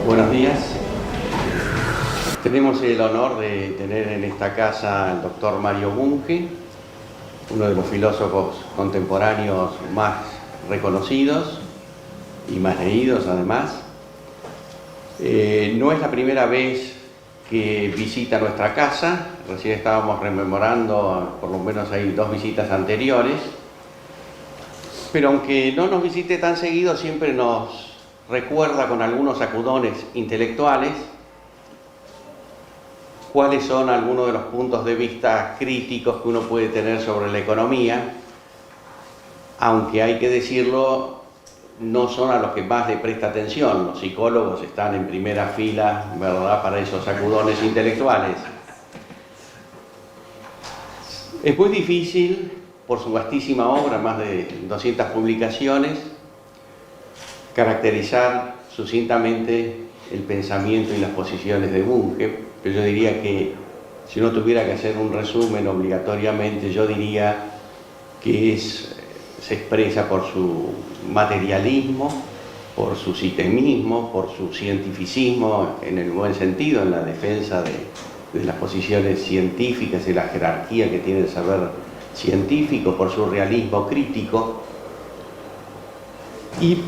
Buenos días. Tenemos el honor de tener en esta casa al doctor Mario Bunge, uno de los filósofos contemporáneos más reconocidos y más leídos además. No es la primera vez que visita nuestra casa, recién estábamos rememorando, por lo menos hay 2 visitas anteriores, pero aunque no nos visite tan seguido, siempre nos recuerda con algunos sacudones intelectuales cuáles son algunos de los puntos de vista críticos que uno puede tener sobre la economía, aunque hay que decirlo, no son a los que más le presta atención. Los psicólogos están en primera fila, ¿verdad?, para esos sacudones intelectuales. Es muy difícil, por su vastísima obra, más de 200 publicaciones, caracterizar sucintamente el pensamiento y las posiciones de Bunge, pero yo diría que si uno tuviera que hacer un resumen obligatoriamente, yo diría que se expresa por su materialismo, por su sistemismo, por su cientificismo, en el buen sentido, en la defensa de las posiciones científicas y la jerarquía que tiene el saber científico, por su realismo crítico. Y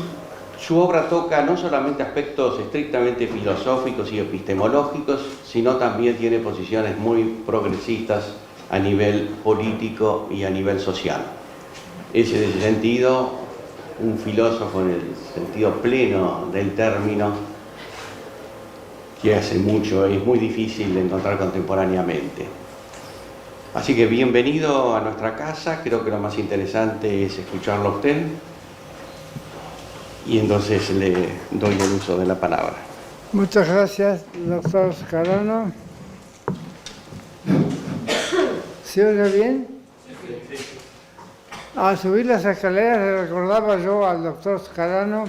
su obra toca no solamente aspectos estrictamente filosóficos y epistemológicos, sino también tiene posiciones muy progresistas a nivel político y a nivel social. Es en ese sentido un filósofo en el sentido pleno del término que hace mucho, es muy difícil de encontrar contemporáneamente. Así que bienvenido a nuestra casa, creo que lo más interesante es escucharlo a usted. Y entonces le doy el uso de la palabra. Muchas gracias, doctor Scarano. ¿Se oye bien? Sí. Al subir las escaleras le recordaba yo al doctor Scarano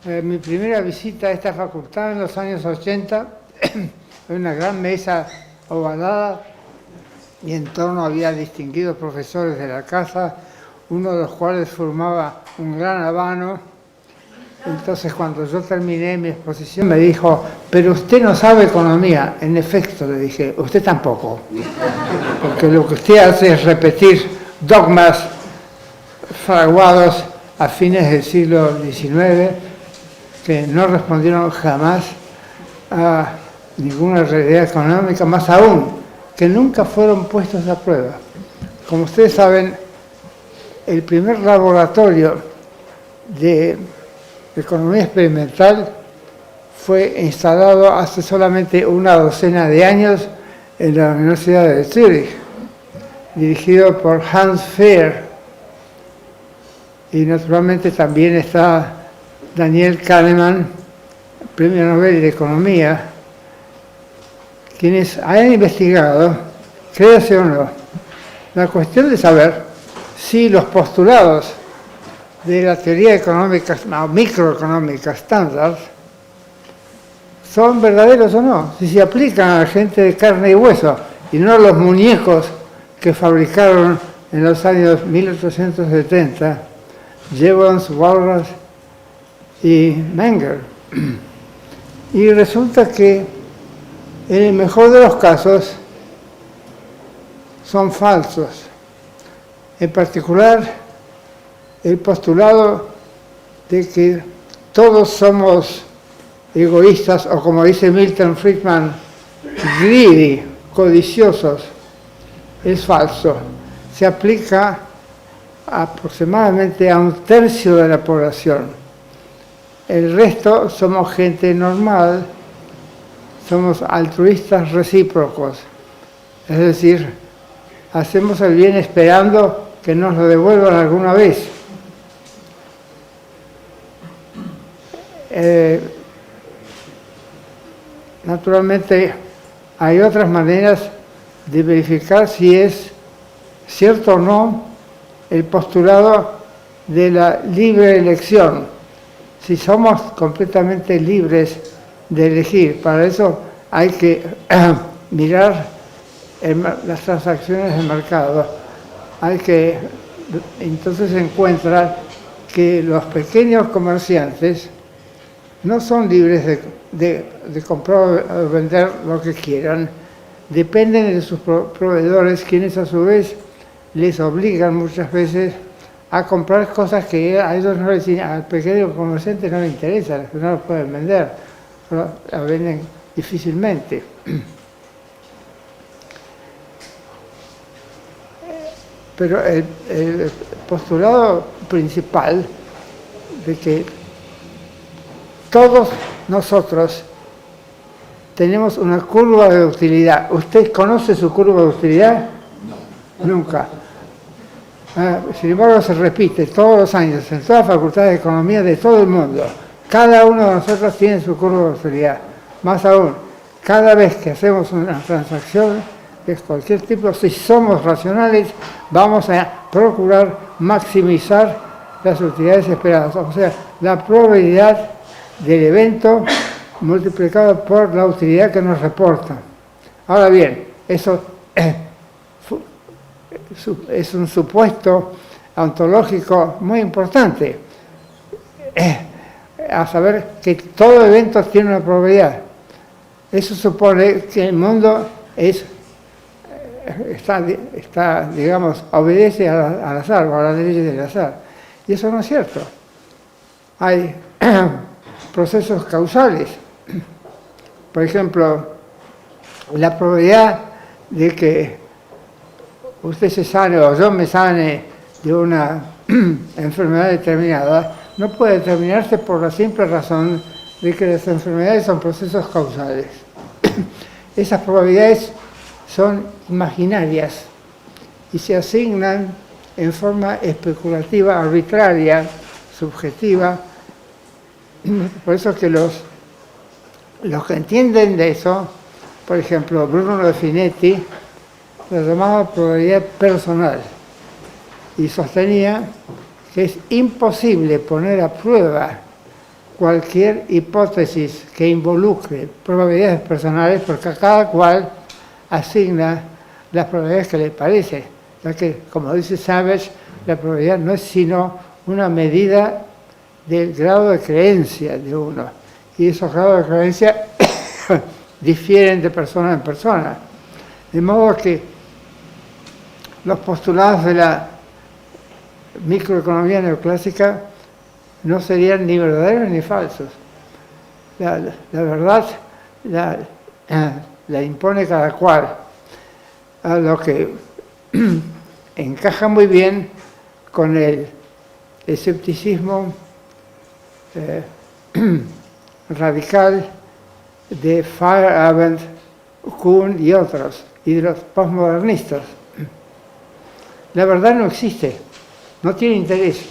mi primera visita a esta facultad en los años 80, en una gran mesa ovalada, y en torno había distinguidos profesores de la casa, uno de los cuales formaba un gran habano. Entonces, cuando yo terminé mi exposición, me dijo: pero usted no sabe economía. En efecto, le dije, usted tampoco. Porque lo que usted hace es repetir dogmas fraguados a fines del siglo XIX que no respondieron jamás a ninguna realidad económica, más aún, que nunca fueron puestos a prueba. Como ustedes saben, el primer laboratorio de economía experimental fue instalado hace solamente una docena de años en la Universidad de Zúrich, dirigido por Hans Fehr. Y naturalmente también está Daniel Kahneman, Premio Nobel de Economía, quienes han investigado, créase o no, la cuestión de saber si los postulados de la teoría económica, microeconómica estándar, son verdaderos o no, si se aplican a la gente de carne y hueso, y no a los muñecos que fabricaron en los años 1870 Jevons, Walras y Menger. Y resulta que en el mejor de los casos son falsos. En particular, el postulado de que todos somos egoístas, o como dice Milton Friedman, greedy, codiciosos, es falso. Se aplica aproximadamente a 1/3 de la población. El resto somos gente normal, somos altruistas recíprocos, es decir, hacemos el bien esperando que nos lo devuelvan alguna vez. Naturalmente, hay otras maneras de verificar si es cierto o no el postulado de la libre elección, si somos completamente libres de elegir. Para eso hay que mirar las transacciones del mercado. Entonces se encuentra que los pequeños comerciantes no son libres de comprar o vender lo que quieran, dependen de sus proveedores, quienes a su vez les obligan muchas veces a comprar cosas que a ellos no les, al pequeño comerciante no le interesan, no lo pueden vender, la venden difícilmente. Pero el postulado principal de que todos nosotros tenemos una curva de utilidad. ¿Usted conoce su curva de utilidad? No. Nunca. Sin embargo, se repite todos los años en todas las facultades de economía de todo el mundo. Cada uno de nosotros tiene su curva de utilidad. Más aún, cada vez que hacemos una transacción de cualquier tipo, si somos racionales, vamos a procurar maximizar las utilidades esperadas. O sea, la probabilidad del evento multiplicado por la utilidad que nos reporta. Ahora bien, eso es un supuesto ontológico muy importante, a saber que todo evento tiene una probabilidad. Eso supone que el mundo está, digamos, obedece al azar o a las leyes del azar. Y eso no es cierto. Hay procesos causales. Por ejemplo, la probabilidad de que usted se sane o yo me sane de una enfermedad determinada no puede determinarse por la simple razón de que las enfermedades son procesos causales. Esas probabilidades son imaginarias y se asignan en forma especulativa, arbitraria, subjetiva. Por eso que los que entienden de eso, por ejemplo, Bruno Definetti, lo llamaba probabilidad personal y sostenía que es imposible poner a prueba cualquier hipótesis que involucre probabilidades personales porque a cada cual asigna las probabilidades que le parece, ya que, como dice Savage, la probabilidad no es sino una medida del grado de creencia de uno, y esos grados de creencia difieren de persona en persona. De modo que los postulados de la microeconomía neoclásica no serían ni verdaderos ni falsos. La verdad la impone cada cual, a lo que encaja muy bien con el escepticismo radical de Feyerabend, Kuhn y otros, y de los postmodernistas. La verdad no existe, no tiene interés.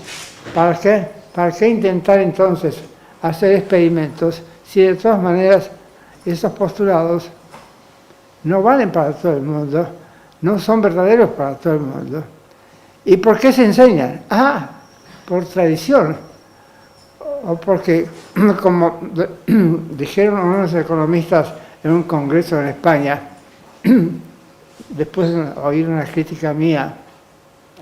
¿Para qué? ¿Para qué intentar entonces hacer experimentos si de todas maneras esos postulados no valen para todo el mundo, no son verdaderos para todo el mundo? ¿Y por qué se enseñan? Por tradición, o porque, como dijeron unos economistas en un congreso en España, después de oír una crítica mía,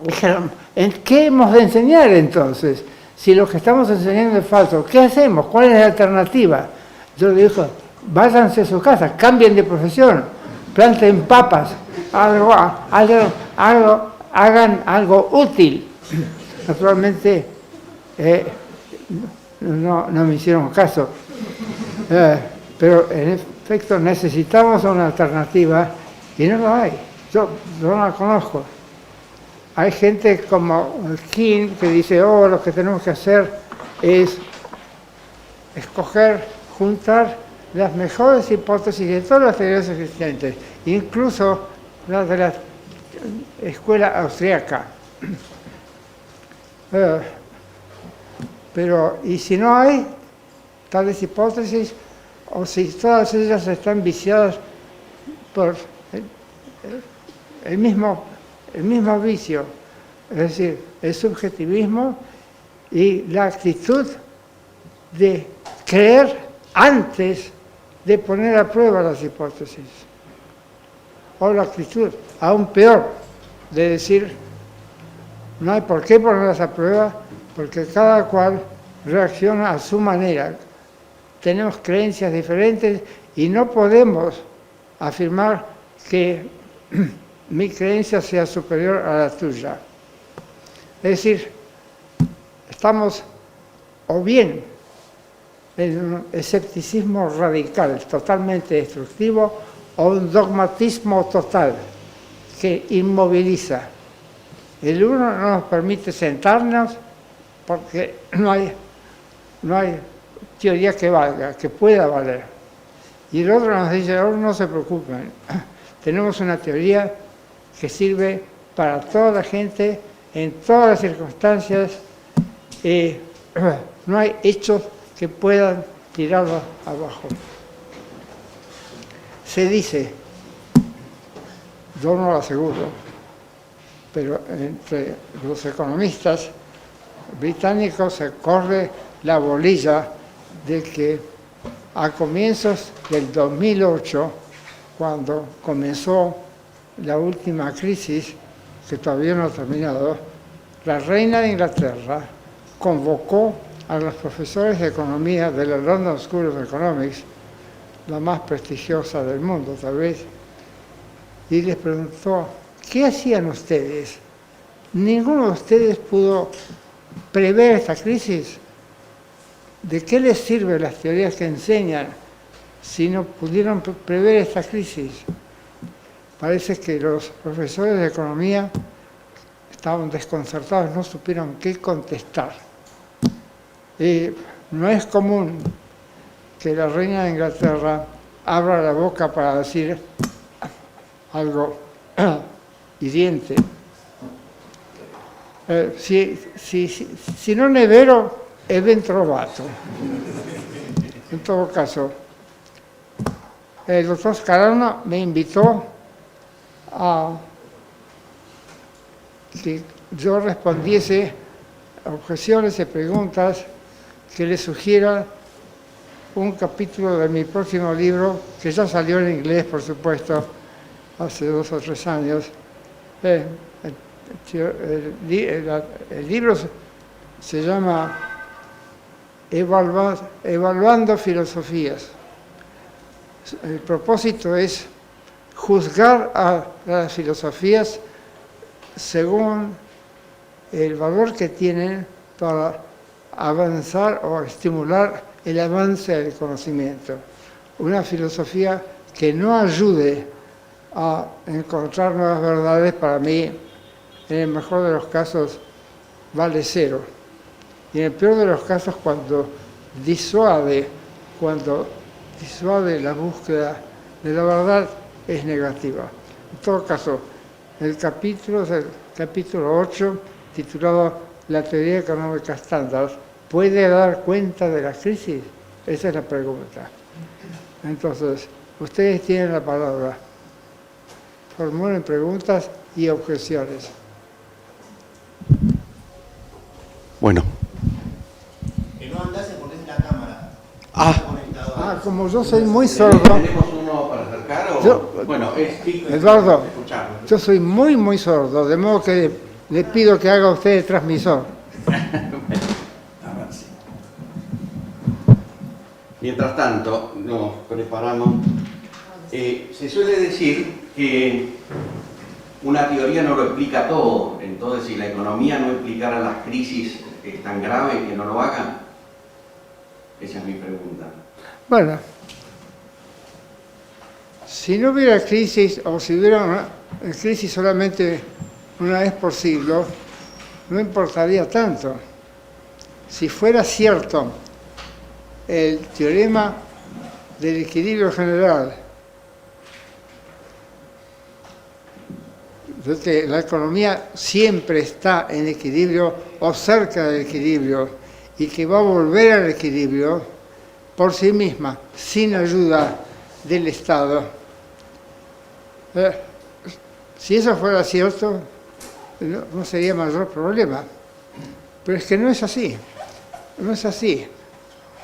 dijeron: ¿en qué hemos de enseñar entonces? Si lo que estamos enseñando es falso, ¿qué hacemos? ¿Cuál es la alternativa? Yo le dije: váyanse a su casa, cambien de profesión, planten papas, hagan algo útil. Naturalmente, no me hicieron caso, pero en efecto necesitamos una alternativa y no la hay. Yo no la conozco. Hay gente como King que dice: lo que tenemos que hacer es escoger, juntar las mejores hipótesis de todas las teorías existentes, incluso las de la escuela austríaca. Pero, ¿y si no hay tales hipótesis, o si todas ellas están viciadas por el mismo vicio, es decir, el subjetivismo y la actitud de creer antes de poner a prueba las hipótesis. O la actitud, aún peor, de decir, no hay por qué ponerlas a prueba, porque cada cual reacciona a su manera. Tenemos creencias diferentes y no podemos afirmar que mi creencia sea superior a la tuya. Es decir, estamos o bien en un escepticismo radical, totalmente destructivo, o un dogmatismo total que inmoviliza. El uno no nos permite sentarnos porque no hay teoría que valga, que pueda valer. Y el otro nos dice, oh, no se preocupen, tenemos una teoría que sirve para toda la gente, en todas las circunstancias, no hay hechos que puedan tirarlo abajo. Se dice, yo no lo aseguro, pero entre los economistas británicos se corre la bolilla de que a comienzos del 2008, cuando comenzó la última crisis, que todavía no ha terminado, la reina de Inglaterra convocó a los profesores de economía de la London School of Economics, la más prestigiosa del mundo tal vez, y les preguntó, ¿qué hacían ustedes? ¿Ninguno de ustedes pudo prever esta crisis? ¿De qué les sirven las teorías que enseñan si no pudieron prever esta crisis? Parece que los profesores de economía estaban desconcertados, no supieron qué contestar. Y no es común que la reina de Inglaterra abra la boca para decir algo hiriente. Si non è vero, è ben trovato. En todo caso, el doctor Scarano me invitó a que yo respondiese a objeciones y preguntas que le sugiera un capítulo de mi próximo libro, que ya salió en inglés, por supuesto, hace 2 o 3 años. El libro se llama Evaluando Filosofías. El propósito es juzgar a las filosofías según el valor que tienen para avanzar o estimular el avance del conocimiento. Una filosofía que no ayude a encontrar nuevas verdades, para mí, en el mejor de los casos, vale 0. Y en el peor de los casos, cuando disuade la búsqueda de la verdad, es negativa. En todo caso, el capítulo es el capítulo 8, titulado La teoría económica estándar. ¿Puede dar cuenta de la crisis? Esa es la pregunta. Entonces, ustedes tienen la palabra. Formulen preguntas y objeciones. Bueno. Que no andase porque es la cámara. Como yo soy muy sordo. ¿Tenemos uno para acercar o...? Bueno, es chico. Eduardo, yo soy muy, muy sordo, de modo que le pido que haga usted el transmisor. Mientras tanto, nos preparamos. Se suele decir que una teoría no lo explica todo. Entonces, si la economía no explicara las crisis, ¿es tan grave que no lo haga? Esa es mi pregunta. Bueno, si no hubiera crisis, o si hubiera una crisis solamente una vez por siglo, no importaría tanto. Si fuera cierto el teorema del equilibrio general, de que la economía siempre está en equilibrio o cerca del equilibrio y que va a volver al equilibrio por sí misma, sin ayuda del Estado. Si eso fuera cierto, no sería mayor problema. Pero es que no es así. No es así.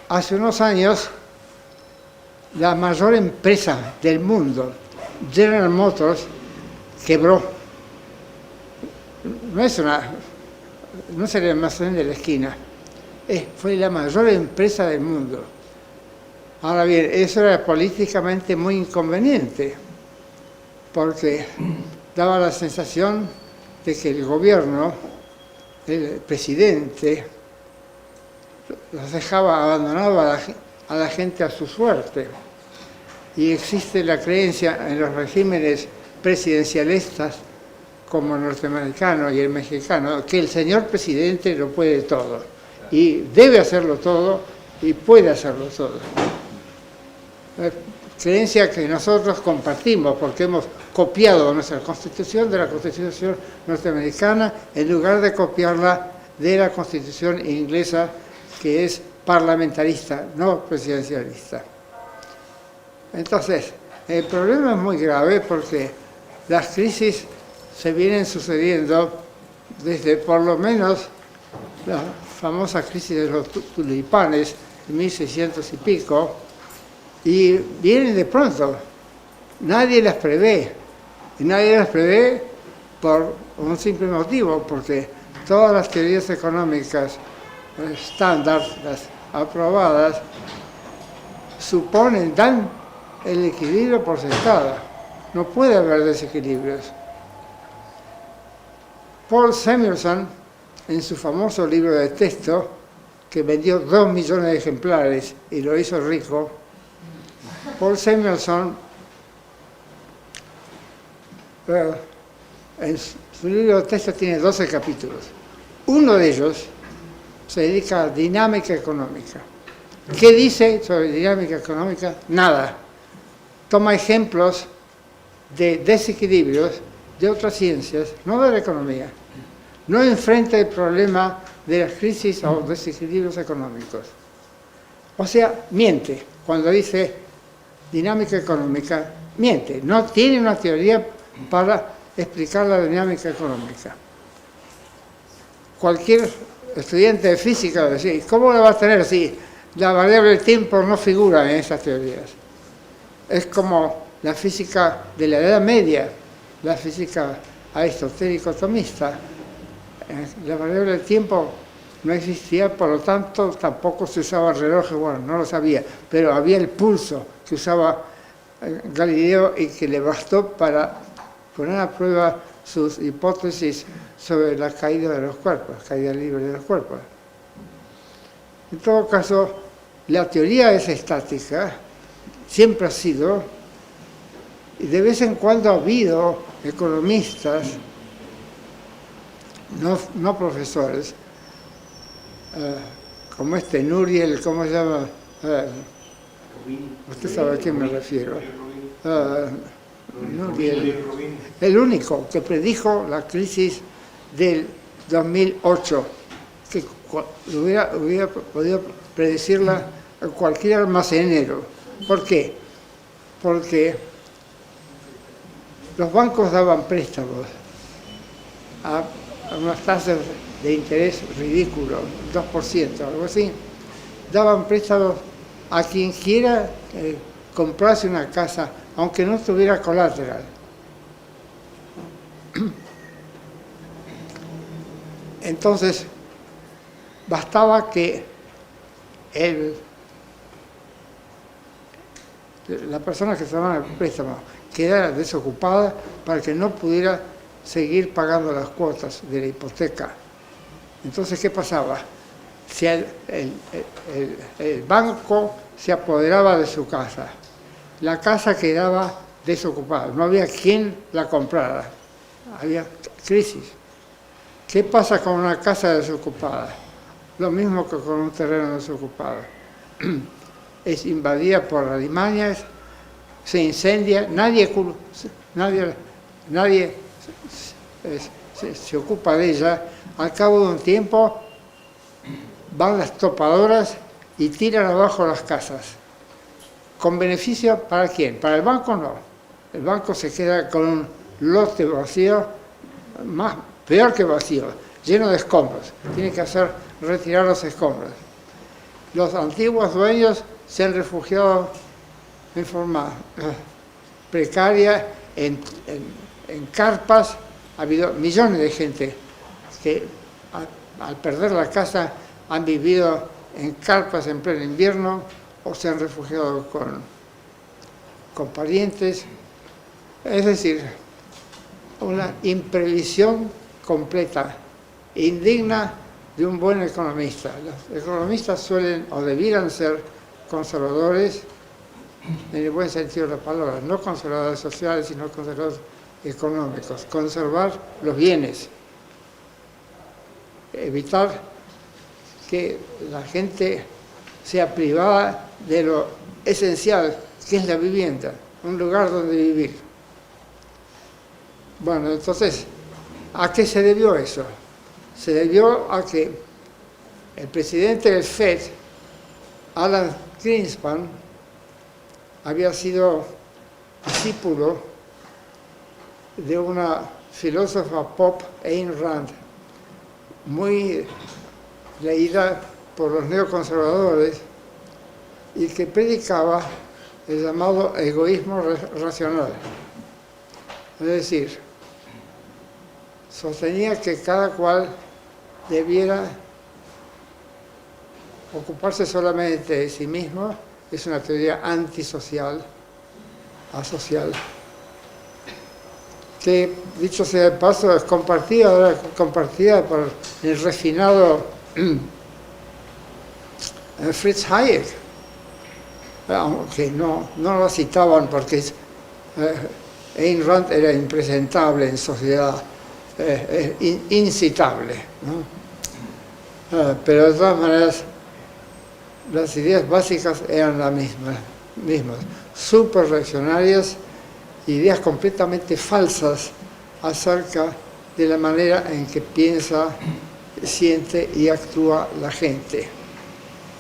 Hace unos años la mayor empresa del mundo, General Motors, quebró. No es el almacén de la esquina, fue la mayor empresa del mundo. Ahora bien, eso era políticamente muy inconveniente, porque daba la sensación de que el gobierno, el presidente, los dejaba abandonados a la gente a su suerte. Y existe la creencia en los regímenes presidencialistas, como el norteamericano y el mexicano, que el señor presidente lo puede todo, y debe hacerlo todo, y puede hacerlo todo. Creencia que nosotros compartimos, porque hemos copiado nuestra Constitución de la Constitución norteamericana, en lugar de copiarla de la Constitución inglesa, que es parlamentarista, no presidencialista. Entonces, el problema es muy grave porque las crisis se vienen sucediendo desde por lo menos la famosa crisis de los tulipanes, en 1600 y pico, y vienen de pronto. Nadie las prevé. Y nadie las prevé por un simple motivo, porque todas las teorías económicas estándar, las aprobadas, dan el equilibrio por sentado. No puede haber desequilibrios. Paul Samuelson, en su famoso libro de texto, que vendió 2 millones de ejemplares y lo hizo rico, Paul Samuelson, en su libro de texto tiene 12 capítulos. Uno de ellos se dedica a dinámica económica. ¿Qué dice sobre dinámica económica? Nada. Toma ejemplos de desequilibrios de otras ciencias, no de la economía. No enfrenta el problema de las crisis o desequilibrios económicos. O sea, miente. Cuando dice dinámica económica, miente. No tiene una teoría para explicar la dinámica económica. Cualquier estudiante de física va a decir, ¿cómo la va a tener si la variable del tiempo no figura en esas teorías? Es como la física de la Edad Media, la física aristotélico-tomista. La variable del tiempo no existía, por lo tanto tampoco se usaba el reloj, bueno, no lo sabía, pero había el pulso que usaba Galileo y que le bastó para poner a prueba sus hipótesis sobre la caída de los cuerpos, caída libre de los cuerpos. En todo caso, la teoría es estática, siempre ha sido, y de vez en cuando ha habido economistas, no profesores, como Nuriel, ¿cómo se llama? Usted sabe a quién me refiero. Nuriel, el único que predijo la crisis del 2008, que hubiera podido predecirla cualquier almacenero. ¿Por qué? Porque los bancos daban préstamos a unas tasas de interés ridículo, 2%, algo así. Daban préstamos a quien quiera comprarse una casa, aunque no tuviera colateral. Entonces, bastaba que la persona que tomaba el préstamo quedara desocupada para que no pudiera seguir pagando las cuotas de la hipoteca. Entonces, ¿qué pasaba? Si el banco se apoderaba de su casa, la casa quedaba desocupada, no había quien la comprara, había crisis. ¿Qué pasa con una casa desocupada? Lo mismo que con un terreno desocupado. Es invadida por alimañas, se incendia, nadie se ocupa de ella. Al cabo de un tiempo van las topadoras y tiran abajo las casas. ¿Con beneficio para quién? Para el banco no. El banco se queda con un lote vacío, peor que vacío, lleno de escombros. Tiene que retirar los escombros. Los antiguos dueños se han refugiado en forma precaria, en carpas. Ha habido millones de gente que al perder la casa han vivido en carpas en pleno invierno o se han refugiado con parientes. Es decir, una imprevisión completa, indigna de un buen economista. Los economistas suelen o debieran ser conservadores, en el buen sentido de la palabra, no conservadores sociales, sino conservadores económicos. Conservar los bienes, evitar que la gente sea privada de lo esencial, que es la vivienda, un lugar donde vivir. Bueno, entonces, ¿a qué se debió eso? Se debió a que el presidente del FED, Alan Greenspan, había sido discípulo de una filósofa pop, Ayn Rand, muy leída por los neoconservadores y que predicaba el llamado egoísmo racional. Es decir, sostenía que cada cual debiera ocuparse solamente de sí mismo. Es una teoría antisocial, asocial, que, dicho sea de paso, es compartida por el refinado Fritz Hayek, aunque no lo citaban porque Ayn Rand era impresentable en sociedad, incitable, ¿no? Pero de todas maneras las ideas básicas eran las mismas, súper reaccionarias, ideas completamente falsas acerca de la manera en que piensa, siente y actúa la gente.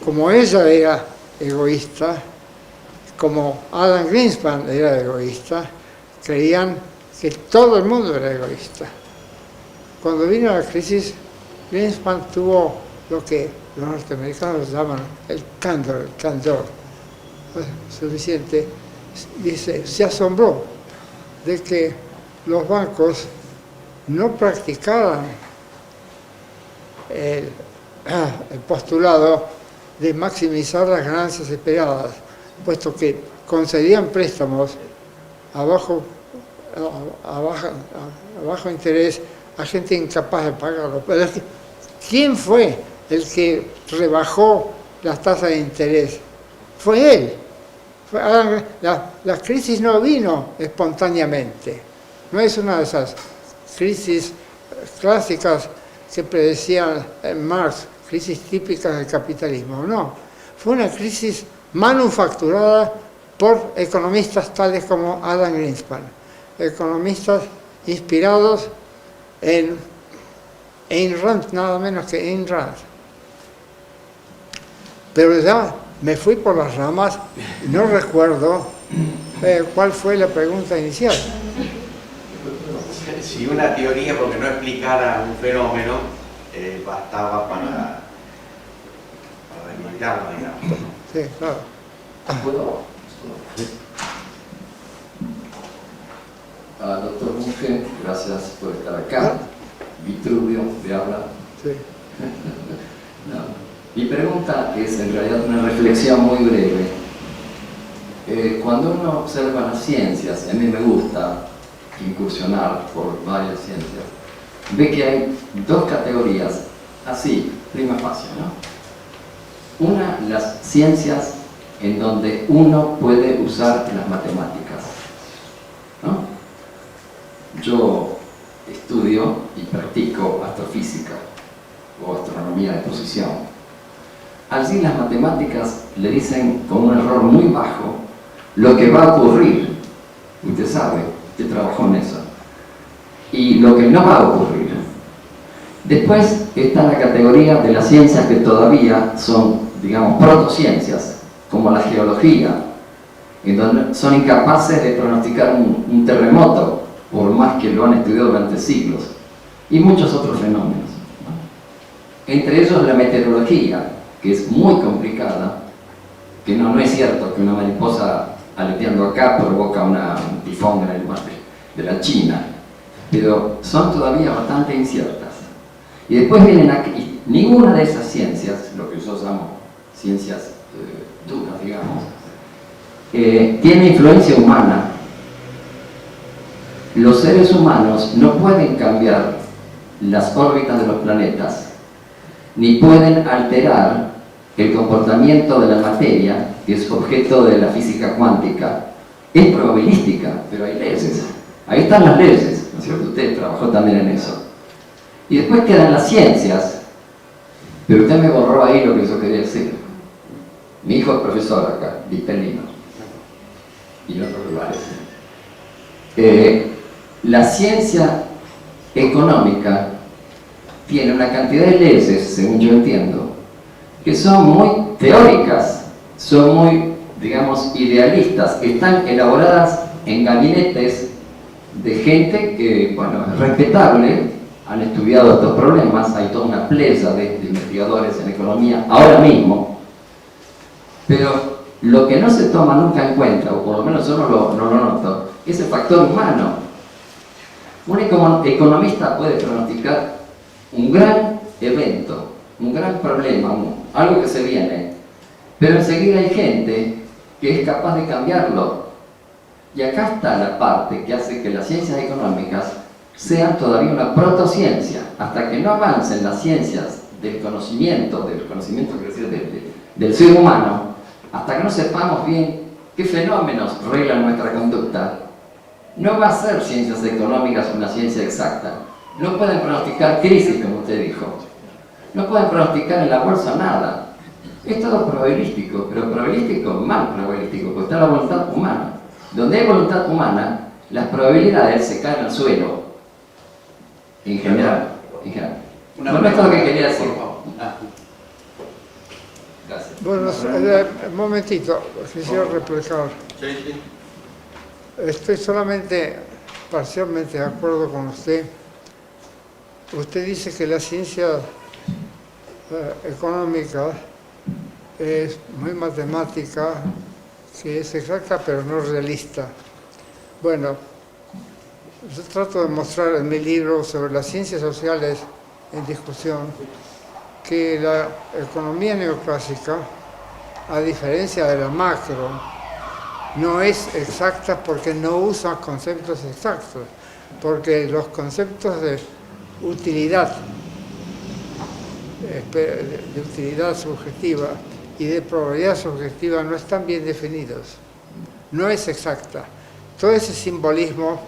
Como ella era egoísta, como Alan Greenspan era egoísta, creían que todo el mundo era egoísta. Cuando vino la crisis, Greenspan tuvo lo que los norteamericanos llaman el candor suficiente. Dice, se asombró de que los bancos no practicaran el postulado de maximizar las ganancias esperadas, puesto que concedían préstamos a bajo interés a gente incapaz de pagarlo. Pero ¿quién fue el que rebajó las tasas de interés? Fue él. La crisis no vino espontáneamente. No es una de esas crisis clásicas que predecía Marx, crisis típicas del capitalismo. No, fue una crisis manufacturada por economistas tales como Alan Greenspan, economistas inspirados en Ayn Rand, nada menos que Ayn Rand. Pero ya me fui por las ramas y no recuerdo cuál fue la pregunta inicial. Si una teoría, porque no explicara un fenómeno, bastaba para explicarlo, digamos. Sí, claro. ¿Puedo? Doctor Bunge, gracias por estar acá. Vitruvio, ¿me habla? Sí. No. Mi pregunta es en realidad una reflexión muy breve. Cuando uno observa las ciencias, a mí me gusta incursionar por varias ciencias, ve que hay dos categorías, así, prima facie, ¿no? Una, las ciencias en donde uno puede usar las matemáticas, ¿no? Yo estudio y practico astrofísica o astronomía de posición. Allí las matemáticas le dicen con un error muy bajo lo que va a ocurrir. Usted sabe, usted trabajó en eso. Y lo que no va a ocurrir. Después está la categoría de las ciencias que todavía son, digamos, protociencias, como la geología, en donde son incapaces de pronosticar un terremoto, por más que lo han estudiado durante siglos, y muchos otros fenómenos, ¿no? Entre ellos la meteorología, que es muy complicada, que no es cierto que una mariposa aleteando acá provoca un tifón en el mar de la China, pero son todavía bastante inciertas. Y después vienen aquí, ninguna de esas ciencias, lo que yo llamo ciencias duras, digamos, tiene influencia humana. Los seres humanos no pueden cambiar las órbitas de los planetas, ni pueden alterar el comportamiento de la materia, que es objeto de la física cuántica. Es probabilística, pero hay leyes. Ahí están las leyes, ¿no es cierto? Usted trabajó también en eso. Y después quedan las ciencias, pero usted me borró ahí lo que yo quería decir. Mi hijo es profesor acá, Vitelino, y en otros lugares. La ciencia económica tiene una cantidad de leyes, según yo entiendo, que son muy teóricas, son muy, digamos, idealistas, que están elaboradas en gabinetes de gente que, bueno, es respetable, han estudiado estos problemas, hay toda una playa de investigadores en economía ahora mismo, pero lo que no se toma nunca en cuenta, o por lo menos yo no lo noto, es el factor humano. Un economista puede pronosticar un gran evento, un gran problema, algo que se viene, pero enseguida hay gente que es capaz de cambiarlo. Y acá está la parte que hace que las ciencias económicas sean todavía una protociencia. Hasta que no avancen las ciencias del conocimiento del ser humano, hasta que no sepamos bien qué fenómenos reglan nuestra conducta, no va a ser ciencias económicas una ciencia exacta. No pueden pronosticar crisis, como usted dijo. No pueden pronosticar en la bolsa nada. Es todo probabilístico, pero probabilístico, mal probabilístico, porque está la voluntad humana. Donde hay voluntad humana, las probabilidades se caen al suelo. En general. Bueno, esto es lo que quería decir. Gracias. Bueno, un momentito, quisiera replicar. Sí. Estoy solamente parcialmente de acuerdo con usted. Usted dice que la ciencia económica es muy matemática, que es exacta pero no realista. Bueno, yo trato de mostrar en mi libro sobre las ciencias sociales en discusión que la economía neoclásica, a diferencia de la macro, no es exacta porque no usa conceptos exactos, porque los conceptos de utilidad subjetiva y de probabilidad subjetiva no están bien definidos. No es exacta. Todo ese simbolismo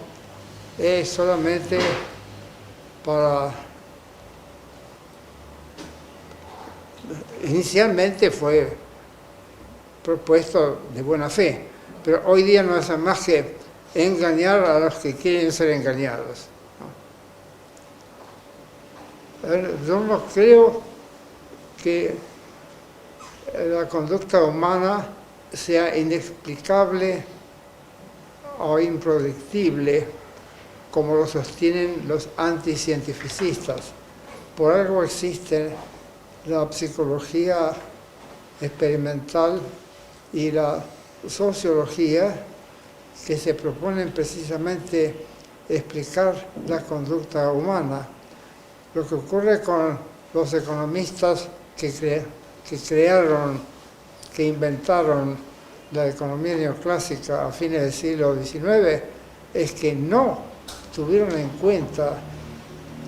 es solamente para... Inicialmente fue propuesto de buena fe, pero hoy día no hace más que engañar a los que quieren ser engañados. Yo no creo que la conducta humana sea inexplicable o impredictible como lo sostienen los anticientificistas. Por algo existe la psicología experimental y la sociología, que se proponen precisamente explicar la conducta humana. Lo que ocurre con los economistas que inventaron la economía neoclásica a fines del siglo XIX es que no tuvieron en cuenta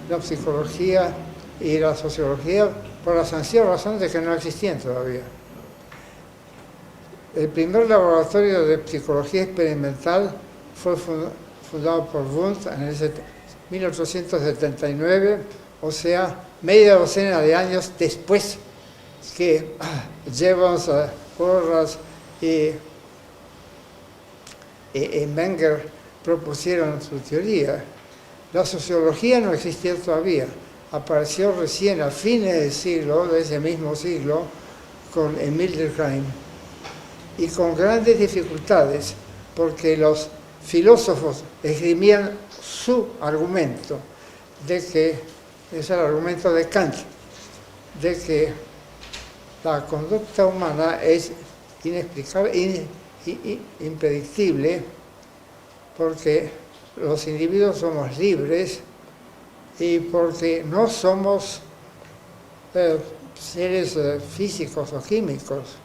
la psicología y la sociología por la sencilla razón de que no existían todavía. El primer laboratorio de psicología experimental fue fundado por Wundt en el 1879, o sea, media docena de años después que Jevons, Porras y Menger propusieron su teoría. La sociología no existía todavía, apareció recién a fines del siglo, de ese mismo siglo, con Emile Durkheim, y con grandes dificultades, porque los filósofos esgrimían su argumento, es el argumento de Kant, de que la conducta humana es inexplicable, impredictible, porque los individuos somos libres y porque no somos seres físicos o químicos.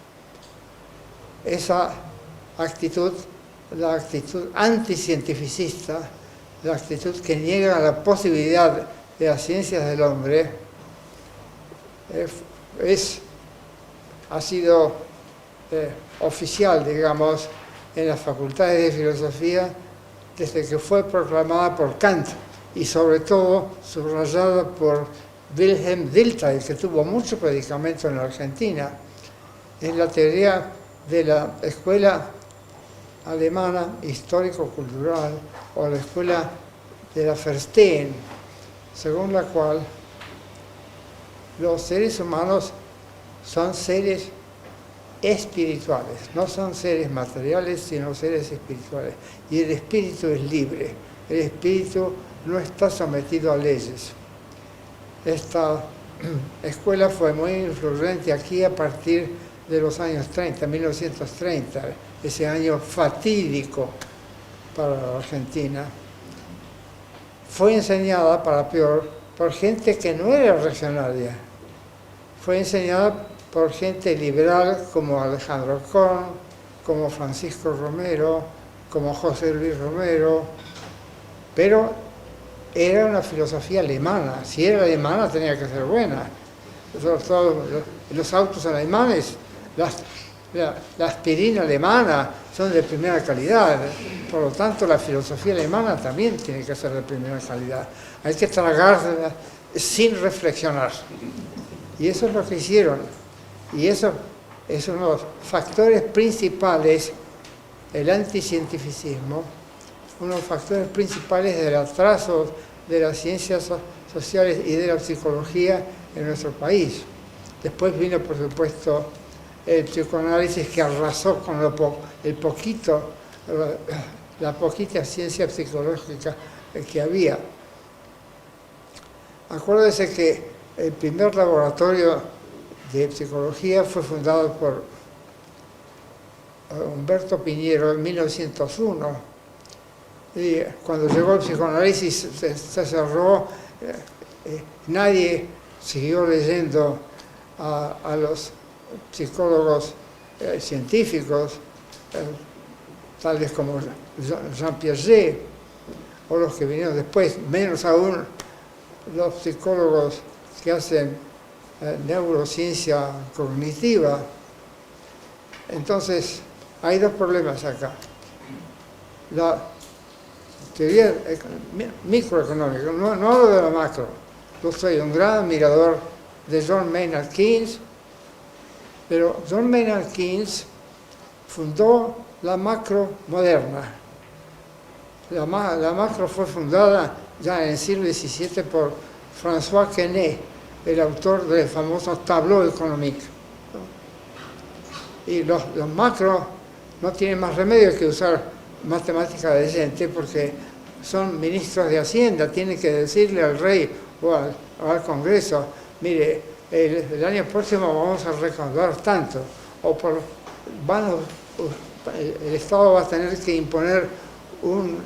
Esa actitud, la actitud anticientificista, la actitud que niega la posibilidad de las ciencias del hombre, ha sido oficial, digamos, en las facultades de filosofía desde que fue proclamada por Kant y sobre todo subrayada por Wilhelm Dilthey, que tuvo mucho predicamento en la Argentina, en la teoría de la escuela alemana histórico-cultural o la escuela de la Verstehen, según la cual los seres humanos son seres espirituales, no son seres materiales, sino seres espirituales. Y el espíritu es libre, el espíritu no está sometido a leyes. Esta escuela fue muy influyente aquí a partir de los años 30, 1930, ese año fatídico para la Argentina. Fue enseñada, para peor, por gente que no era reaccionaria. Fue enseñada por gente liberal como Alejandro Korn, como Francisco Romero, como José Luis Romero, pero era una filosofía alemana. Si era alemana tenía que ser buena. Los autos alemanes, la aspirina alemana son de primera calidad, por lo tanto la filosofía alemana también tiene que ser de primera calidad. Hay que tragársela sin reflexionar. Y eso es lo que hicieron. Y eso es uno de los factores principales, el anticientificismo, uno de los factores principales del atraso de las ciencias sociales y de la psicología en nuestro país. Después vino, por supuesto, el psicoanálisis, que arrasó con la poquita ciencia psicológica que había. Acuérdese que el primer laboratorio de psicología fue fundado por Humberto Piñero en 1901. Y cuando llegó el psicoanálisis se cerró, nadie siguió leyendo a los psicólogos científicos, tales como Jean Piaget, o los que vinieron después, menos aún los psicólogos que hacen neurociencia cognitiva. Entonces, hay dos problemas acá. La teoría microeconómica, no hablo de la macro. Yo soy un gran admirador de John Maynard Keynes, pero John Maynard Keynes fundó la macro moderna. La macro fue fundada ya en el siglo XVII por François Quesnay, el autor del famoso Tableau économique. Y los macro no tienen más remedio que usar matemática decente, porque son ministros de Hacienda, tienen que decirle al rey o al Congreso: mire, el año próximo vamos a recaudar tanto, el Estado va a tener que imponer un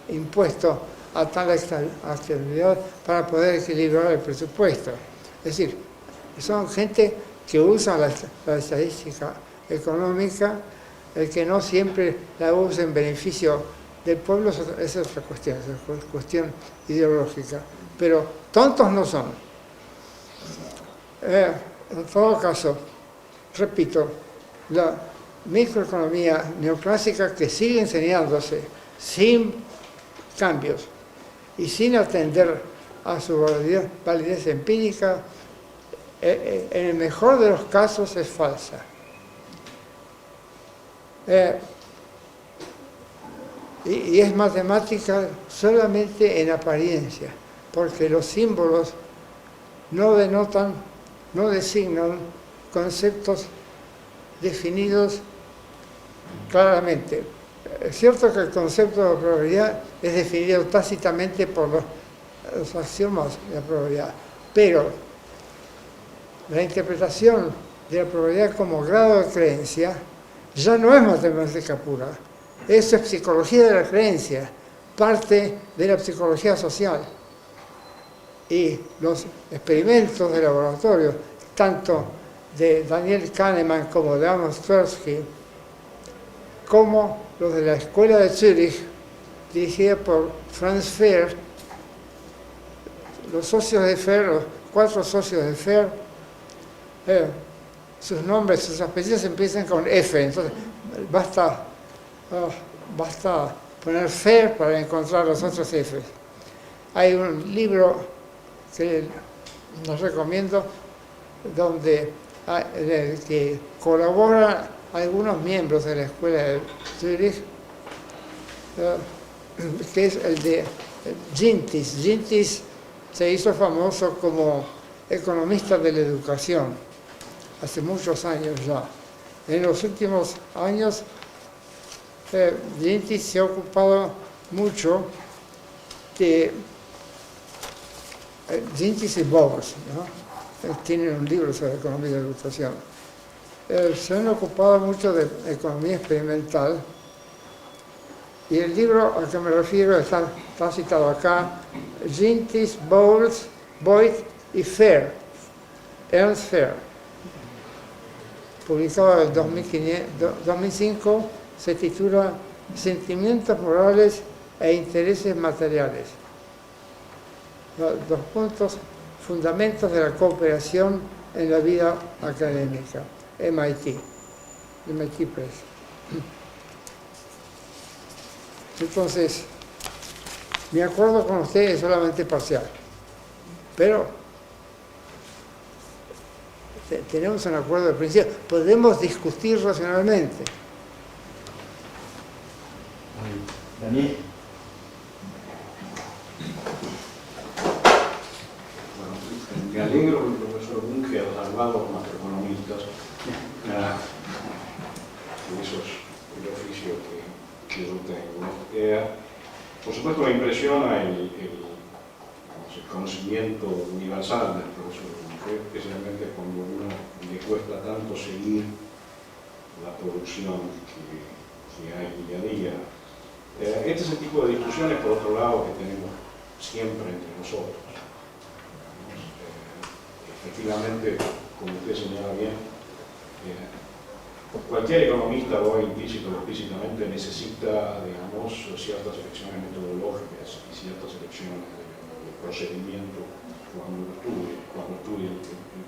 impuesto a tal actividad para poder equilibrar el presupuesto. Es decir, son gente que usa la estadística económica, el que no siempre la usa en beneficio del pueblo es otra cuestión, es cuestión ideológica. Pero tontos no son. En todo caso, repito, la microeconomía neoclásica, que sigue enseñándose sin cambios y sin atender a su validez empírica, en el mejor de los casos es falsa. Y es matemática solamente en apariencia, porque los símbolos no designan conceptos definidos claramente. Es cierto que el concepto de probabilidad es definido tácitamente por los axiomas de la probabilidad, pero la interpretación de la probabilidad como grado de creencia ya no es matemática pura, eso es psicología de la creencia, parte de la psicología social. Y los experimentos de laboratorio, tanto de Daniel Kahneman como de Amos Tversky, como los de la Escuela de Zúrich, dirigida por Franz Fehr, los socios de Fehr, los 4 socios de Fehr, sus nombres, sus apellidos empiezan con F, entonces basta poner Fehr para encontrar los otros F. Hay un libro que les recomiendo que colaboran algunos miembros de la Escuela de Zúrich, que es el de Gintis. Gintis se hizo famoso como economista de la educación hace muchos años ya. En los últimos años, Gintis se ha ocupado mucho de Gintis y Bowles, ¿no? Tienen un libro sobre economía de la educación. Se han ocupado mucho de economía experimental y el libro al que me refiero está citado acá: Gintis, Bowles, Boyd y Fehr, Ernst Fehr, publicado en 2005, se titula Sentimientos morales e intereses materiales. 2 puntos, fundamentos de la cooperación en la vida académica. MIT Press. Entonces, mi acuerdo con ustedes es solamente parcial, pero tenemos un acuerdo de principio, podemos discutir racionalmente. Daniel. Me alegro que el profesor Bunge ha salvado a los macroeconomistas de esos el oficio que yo tengo. Por supuesto me impresiona el conocimiento universal del profesor Bunge, especialmente cuando a uno le cuesta tanto seguir la producción que hay día a día. Este es el tipo de discusiones, por otro lado, que tenemos siempre entre nosotros. Efectivamente, como usted señala bien, cualquier economista, lo hay implícito o explícitamente, necesita, digamos, ciertas elecciones metodológicas y ciertas elecciones de procedimiento cuando estudia el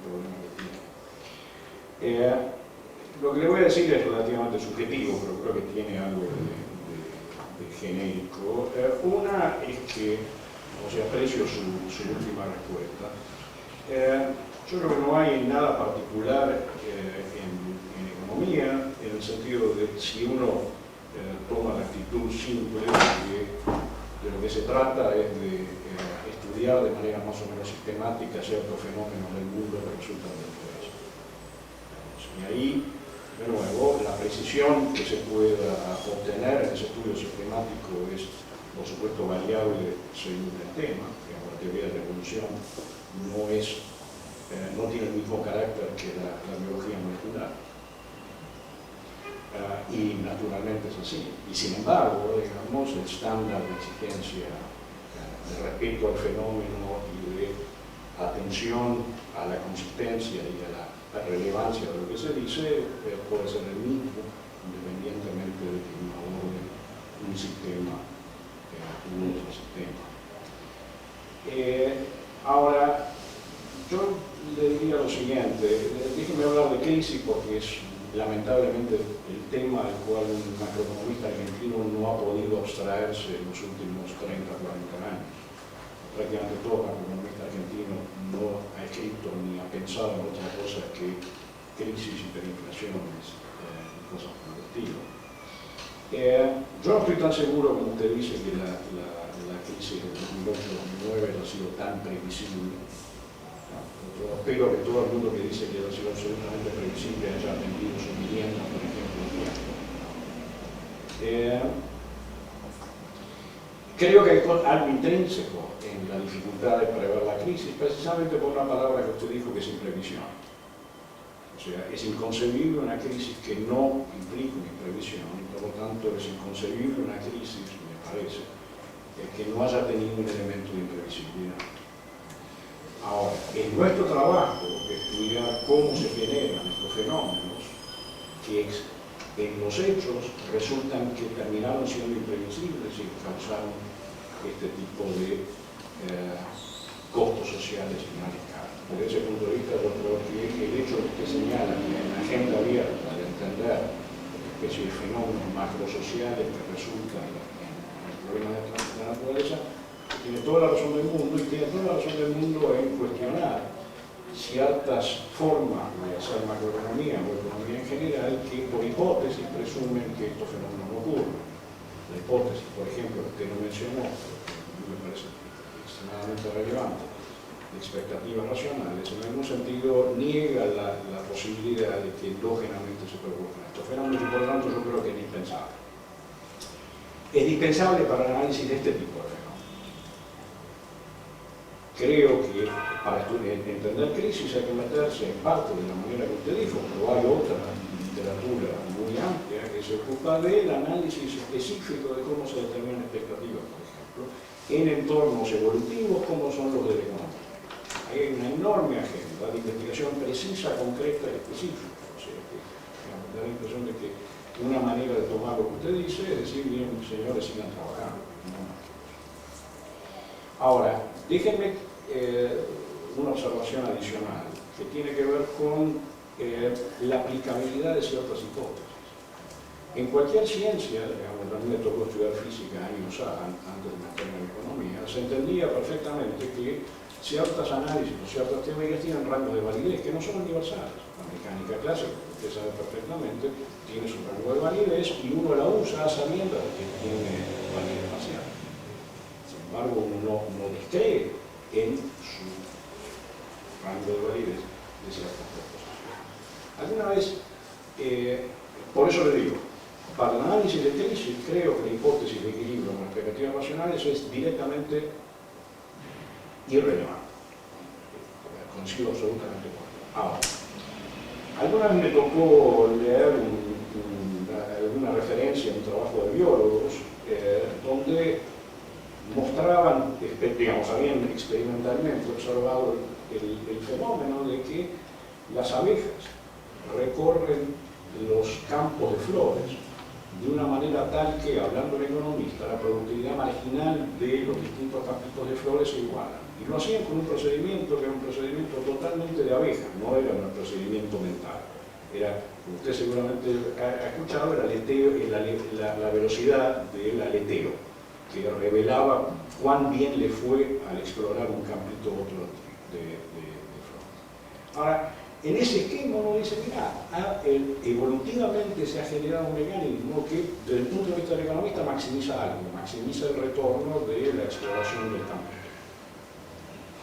problema que tiene. Lo que le voy a decir es relativamente subjetivo, pero creo que tiene algo de genérico. Una es que, aprecio su última respuesta. Yo creo que no hay nada particular en economía, en el sentido de si uno toma la actitud simple de lo que se trata es de estudiar de manera más o menos sistemática ciertos fenómenos del mundo que resultan de interés. Y ahí, de nuevo, la precisión que se pueda obtener en ese estudio sistemático es, por supuesto, variable según el tema. La teoría de la evolución no tiene el mismo carácter que la biología molecular. Y naturalmente es así. Y sin embargo, digamos, el estándar de exigencia de respeto al fenómeno y de atención a la consistencia y a la relevancia de lo que se dice puede ser el mismo, independientemente de que uno aborde un sistema u otro sistema. Ahora, yo le diría lo siguiente: déjeme hablar de crisis porque es lamentablemente el tema al cual un macroeconomista argentino no ha podido abstraerse en los últimos 30 o 40 años. Prácticamente todo macroeconomista argentino no ha escrito ni ha pensado en otra cosa que crisis, hiperinflaciones y cosas por el estilo. Yo no estoy tan seguro como usted dice que la crisis del 2008-2009 ha sido tan previsible. Yo espero que todo el mundo que dice que ha sido absolutamente previsible haya atendido su vivienda, por ejemplo, el tiempo. Creo que hay algo intrínseco en la dificultad de prever la crisis, precisamente por una palabra que usted dijo, que es imprevisión. O sea, es inconcebible una crisis que no implique una imprevisión, y por lo tanto es inconcebible una crisis, me parece, que no haya tenido un elemento de imprevisibilidad. Ahora, es nuestro trabajo estudiar cómo se generan estos fenómenos que en los hechos resultan que terminaron siendo imprevisibles y causaron este tipo de costos sociales inmanejables. Desde ese punto de vista, yo creo que el hecho de que señala que en la agenda abierta de entender una especie de fenómenos macrosociales que resultan en el problema de la naturaleza, tiene toda la razón del mundo, y tiene toda la razón del mundo en cuestionar ciertas formas de hacer macroeconomía o economía en general que por hipótesis presumen que estos fenómenos no ocurren. La hipótesis, por ejemplo, que no mencionó, pero me parece extremadamente relevante, de expectativas racionales, en algún sentido niega la posibilidad de que endógenamente se produzcan estos fenómenos, y por lo tanto yo creo que es indispensable. Es dispensable para el análisis de este tipo de fenómenos. Creo que para entender crisis hay que meterse en parte de la manera que usted dijo, pero hay otra literatura muy amplia que se ocupa del análisis específico de cómo se determinan expectativas, por ejemplo, en entornos evolutivos como son los de la economía. Hay una enorme agenda de investigación precisa, concreta y específica. O sea, que da la impresión de que una manera de tomar lo que usted dice es decir, bien, señores, sigan trabajando. Ahora, déjenme una observación adicional que tiene que ver con la aplicabilidad de ciertas hipótesis. En cualquier ciencia, digamos, a mí me tocó estudiar física años antes de meterme en economía, se entendía perfectamente que ciertas análisis o ciertas teorías tienen rangos de validez que no son universales. La mecánica clásica, usted sabe perfectamente, tiene su rango de validez y uno la usa sabiendo que tiene validez parcial. Sin embargo, uno no descree en su rango de validez de ciertas proposiciones. Alguna vez, por eso le digo, para el análisis de crisis, creo que la hipótesis de equilibrio con expectativas racionales es directamente irrelevante. Coincido absolutamente con él. Ahora, alguna vez me tocó leer alguna referencia a un trabajo de biólogos donde mostraban, digamos, habían experimentalmente observado el fenómeno de que las abejas recorren los campos de flores de una manera tal que, hablando el economista, la productividad marginal de los distintos campitos de flores se igualan. Y lo hacían con un procedimiento que era un procedimiento totalmente de abeja, no era un procedimiento mental. Era, como usted seguramente ha escuchado, era la velocidad del aleteo, que revelaba cuán bien le fue al explorar un campito u otro de flores. Ahora, en ese esquema uno dice, mira, evolutivamente se ha generado un mecanismo que, desde el punto de vista del economista, maximiza algo, maximiza el retorno de la exploración del campo.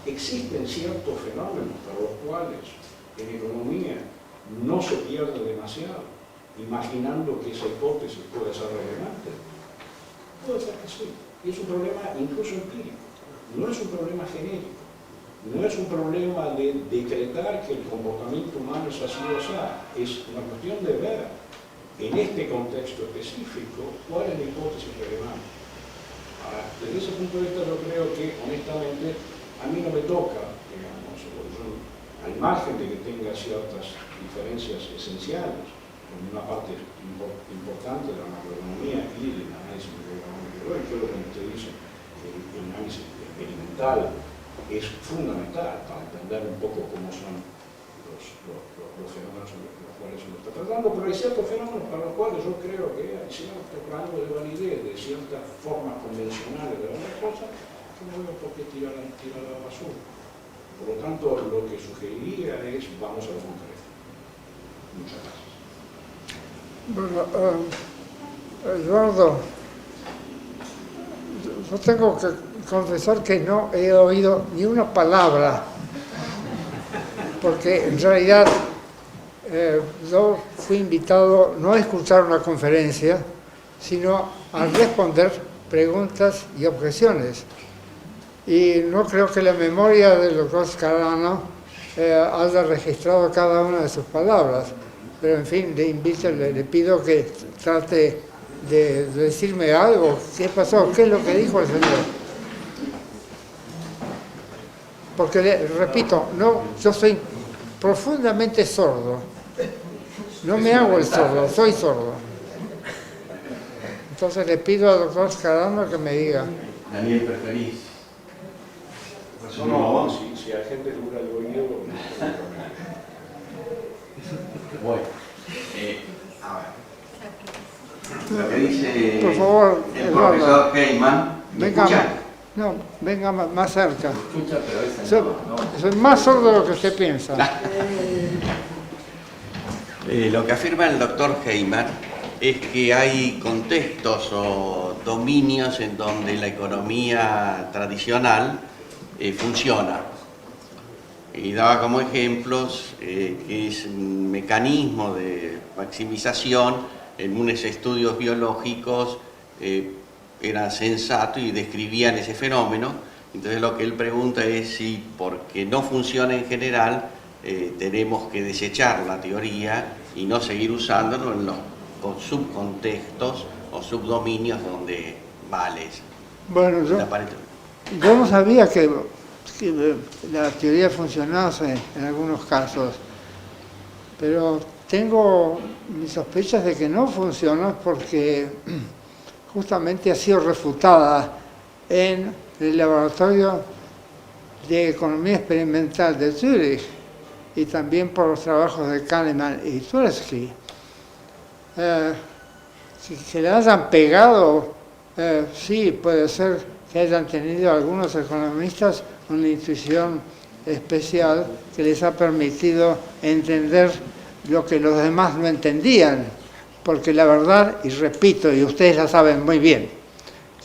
Existen ciertos fenómenos para los cuales en economía no se pierde demasiado, imaginando que esa hipótesis puede ser relevante. Puede ser que sí, y es un problema incluso empírico, no es un problema genérico. No es un problema de decretar que el comportamiento humano es así o así, es una cuestión de ver en este contexto específico cuál es la hipótesis relevante. Ahora, desde ese punto de vista yo creo que, honestamente, a mí no me toca, digamos, al margen de que tenga ciertas diferencias esenciales, en una parte importante de la macroeconomía y del análisis microeconómico, que es lo que usted dice, el análisis experimental es fundamental para entender un poco cómo son los fenómenos en los cuales se está tratando, pero hay ciertos fenómenos para los cuales yo creo que hay cierto rango de validez de ciertas formas convencionales de ver las cosas que no veo por qué tirar a la basura. Por lo tanto, lo que sugeriría es vamos a lo concreto. Muchas gracias. Bueno, Eduardo, yo tengo que confesar que no he oído ni una palabra, porque en realidad yo fui invitado no a escuchar una conferencia, sino a responder preguntas y objeciones. Y no creo que la memoria del doctor Scarano haya registrado cada una de sus palabras. Pero en fin, le pido que trate de decirme algo. ¿Qué pasó? ¿Qué es lo que dijo el señor? Porque, repito, yo soy profundamente sordo. No me hago el sordo, soy sordo. Entonces le pido al doctor Scarano que me diga. Daniel, ¿preferís? No, si hay gente dura el oído, Bueno, a ver. Lo que dice Por favor, el Eduardo. profesor Heyman. ¿Me Venga, escuchan? no, venga más cerca. Escucha, pero ese Soy, no. soy más sordo de lo que usted piensa. Lo que afirma el doctor Heyman es que hay contextos o dominios en donde la economía tradicional funciona. Y daba como ejemplos que es un mecanismo de maximización en unos estudios biológicos era sensato y describían ese fenómeno. Entonces lo que él pregunta es si porque no funciona en general tenemos que desechar la teoría y no seguir usándolo en los subcontextos o subdominios donde vale eso. Bueno, yo no sabía que la teoría funcionase en algunos casos, pero tengo mis sospechas de que no funciona porque justamente ha sido refutada en el laboratorio de economía experimental de Zúrich y también por los trabajos de Kahneman y Tversky. Que le hayan pegado, sí, puede ser que hayan tenido algunos economistas una intuición especial que les ha permitido entender lo que los demás no entendían, porque la verdad, y repito, y ustedes la saben muy bien,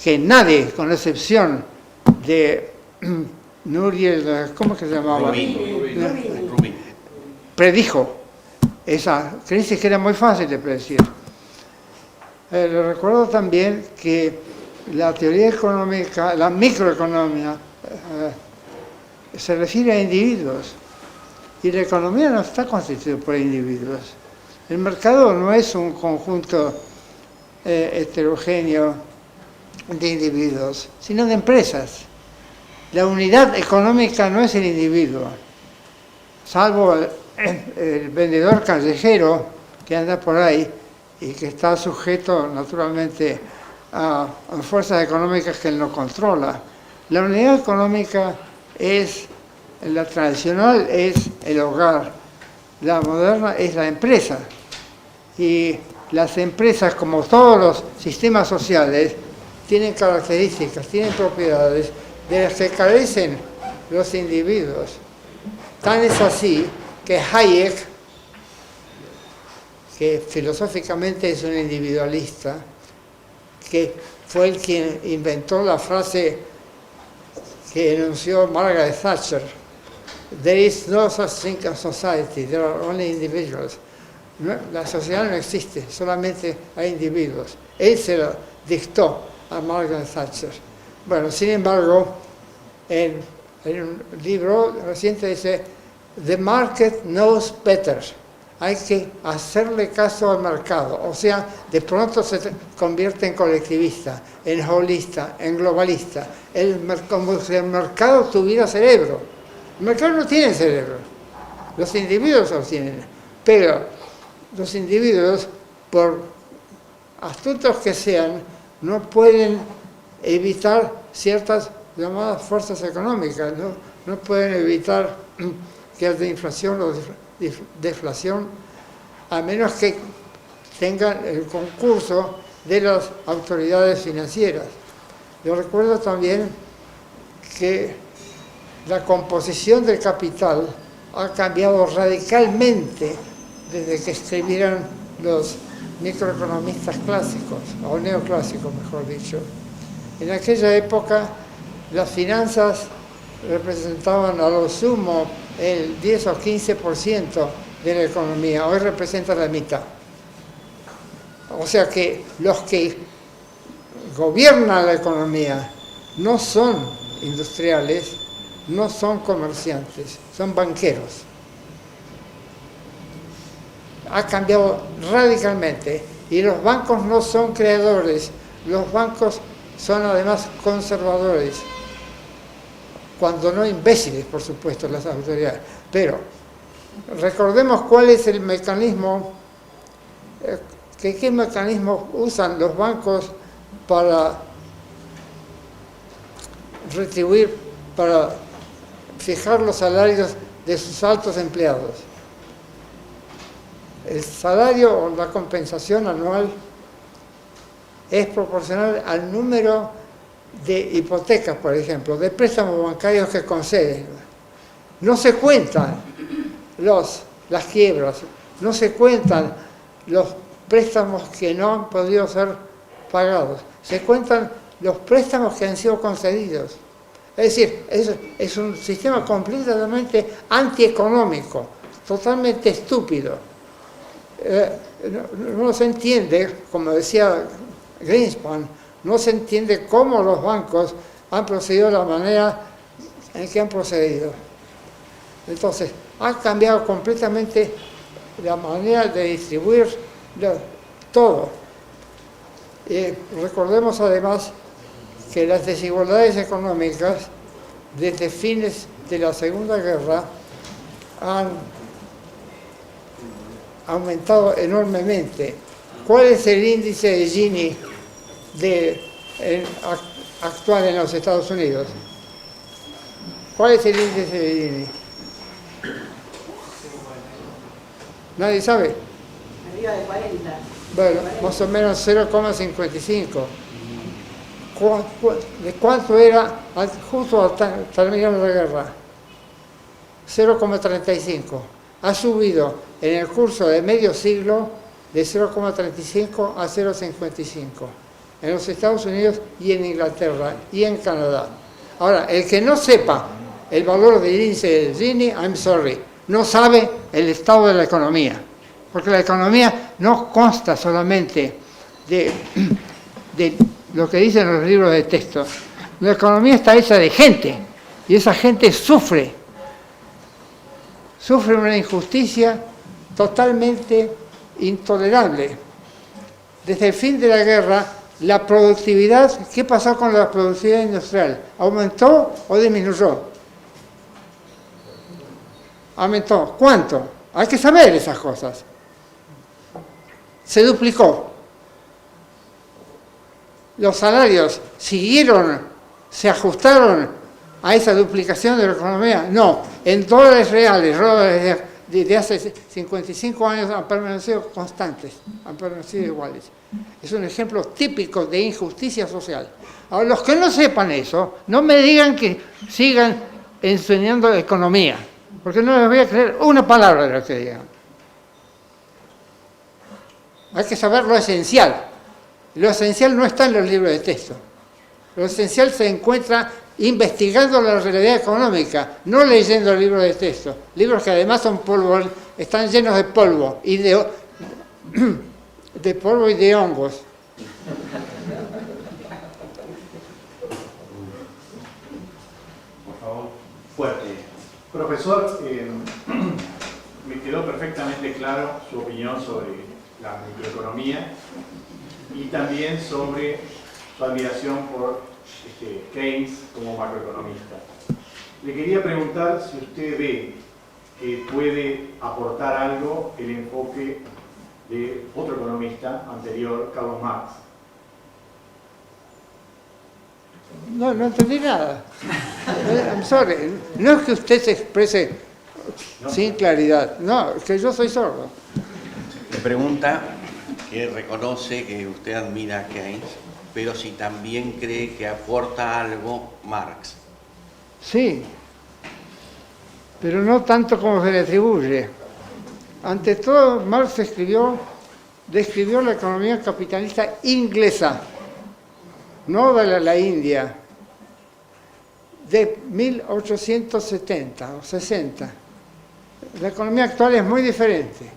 que nadie, con excepción de Nouriel, ¿cómo que se llamaba? Rubin. Predijo esa crisis que era muy fácil de predecir. Le recuerdo también que la teoría económica, la microeconomía, se refiere a individuos y la economía no está constituida por individuos. El mercado no es un conjunto heterogéneo de individuos, sino de empresas. La unidad económica no es el individuo, salvo el vendedor callejero que anda por ahí y que está sujeto naturalmente a fuerzas económicas que él no controla. La unidad económica la tradicional es el hogar, la moderna es la empresa. Y las empresas, como todos los sistemas sociales, tienen características, tienen propiedades de las que carecen los individuos. Tan es así que Hayek, que filosóficamente es un individualista, que fue el quien inventó la frase que enunció Margaret Thatcher: "There is no such thing as society, there are only individuals". La sociedad no existe, solamente hay individuos. Él se lo dictó a Margaret Thatcher. Bueno, sin embargo, en un libro reciente dice: "The market knows better". Hay que hacerle caso al mercado. O sea, de pronto se convierte en colectivista, en holista, en globalista. Como si el mercado tuviera cerebro. El mercado no tiene cerebro. Los individuos lo tienen. Pero los individuos, por astutos que sean, no pueden evitar ciertas llamadas fuerzas económicas. No pueden evitar que haya inflación o deflación, a menos que tengan el concurso de las autoridades financieras. Yo recuerdo también que la composición del capital ha cambiado radicalmente desde que escribieron los microeconomistas clásicos, o neoclásicos mejor dicho. En aquella época las finanzas representaban a lo sumo el 10 o 15% de la economía, hoy representa la mitad. O sea que los que gobiernan la economía no son industriales, no son comerciantes, son banqueros. Ha cambiado radicalmente y los bancos no son creadores, los bancos son además conservadores, cuando no imbéciles, por supuesto, las autoridades. Pero recordemos cuál es el mecanismo, qué mecanismos usan los bancos para retribuir, para fijar los salarios de sus altos empleados. El salario o la compensación anual es proporcional al número de hipotecas, por ejemplo, de préstamos bancarios que conceden. No se cuentan las quiebras, no se cuentan los préstamos que no han podido ser pagados, se cuentan los préstamos que han sido concedidos. Es decir, es un sistema completamente antieconómico, totalmente estúpido. No se entiende, como decía Greenspan, no se entiende cómo los bancos han procedido de la manera en que han procedido. Entonces, ha cambiado completamente la manera de distribuir todo. Recordemos además que las desigualdades económicas desde fines de la Segunda Guerra han aumentado enormemente. ¿Cuál es el índice de Gini actual en los Estados Unidos? ¿Cuál es el índice de Gini? ¿Nadie sabe? Arriba de 40. Bueno, más o menos 0,55. ¿De cuánto era justo al terminar la guerra? 0,35. Ha subido en el curso de medio siglo de 0,35 a 0,55 en los Estados Unidos y en Inglaterra y en Canadá. Ahora, el que no sepa el valor del índice de Gini, I'm sorry, no sabe el estado de la economía, porque la economía no consta solamente de lo que dicen los libros de texto. La economía está hecha de gente y esa gente sufre una injusticia totalmente intolerable. Desde el fin de la guerra, la productividad, ¿qué pasó con la productividad industrial? ¿Aumentó o disminuyó? Aumentó. ¿Cuánto? Hay que saber esas cosas. Se duplicó. Los salarios se ajustaron a esa duplicación de la economía. No, en dólares reales, de hace 55 años han permanecido constantes, han permanecido iguales. Es un ejemplo típico de injusticia social. Ahora, los que no sepan eso, no me digan que sigan enseñando economía, porque no les voy a creer una palabra de lo que digan. Hay que saber lo esencial. Lo esencial no está en los libros de texto. Lo esencial se encuentra investigando la realidad económica, no leyendo libros de texto. Libros que además son polvo, están llenos de polvo y de polvo y de hongos. Por favor, fuerte. Profesor, me quedó perfectamente claro su opinión sobre la microeconomía y también sobre su admiración por Keynes como macroeconomista. Le quería preguntar si usted ve que puede aportar algo el enfoque de otro economista anterior, Karl Marx. No entendí nada. I'm sorry. No es que usted se exprese sin claridad. No, es que yo soy sordo. Le pregunta que reconoce que usted admira a Keynes, pero si también cree que aporta algo Marx. Sí, pero no tanto como se le atribuye. Ante todo, Marx describió la economía capitalista inglesa, no de la India, de 1870 o 60. La economía actual es muy diferente,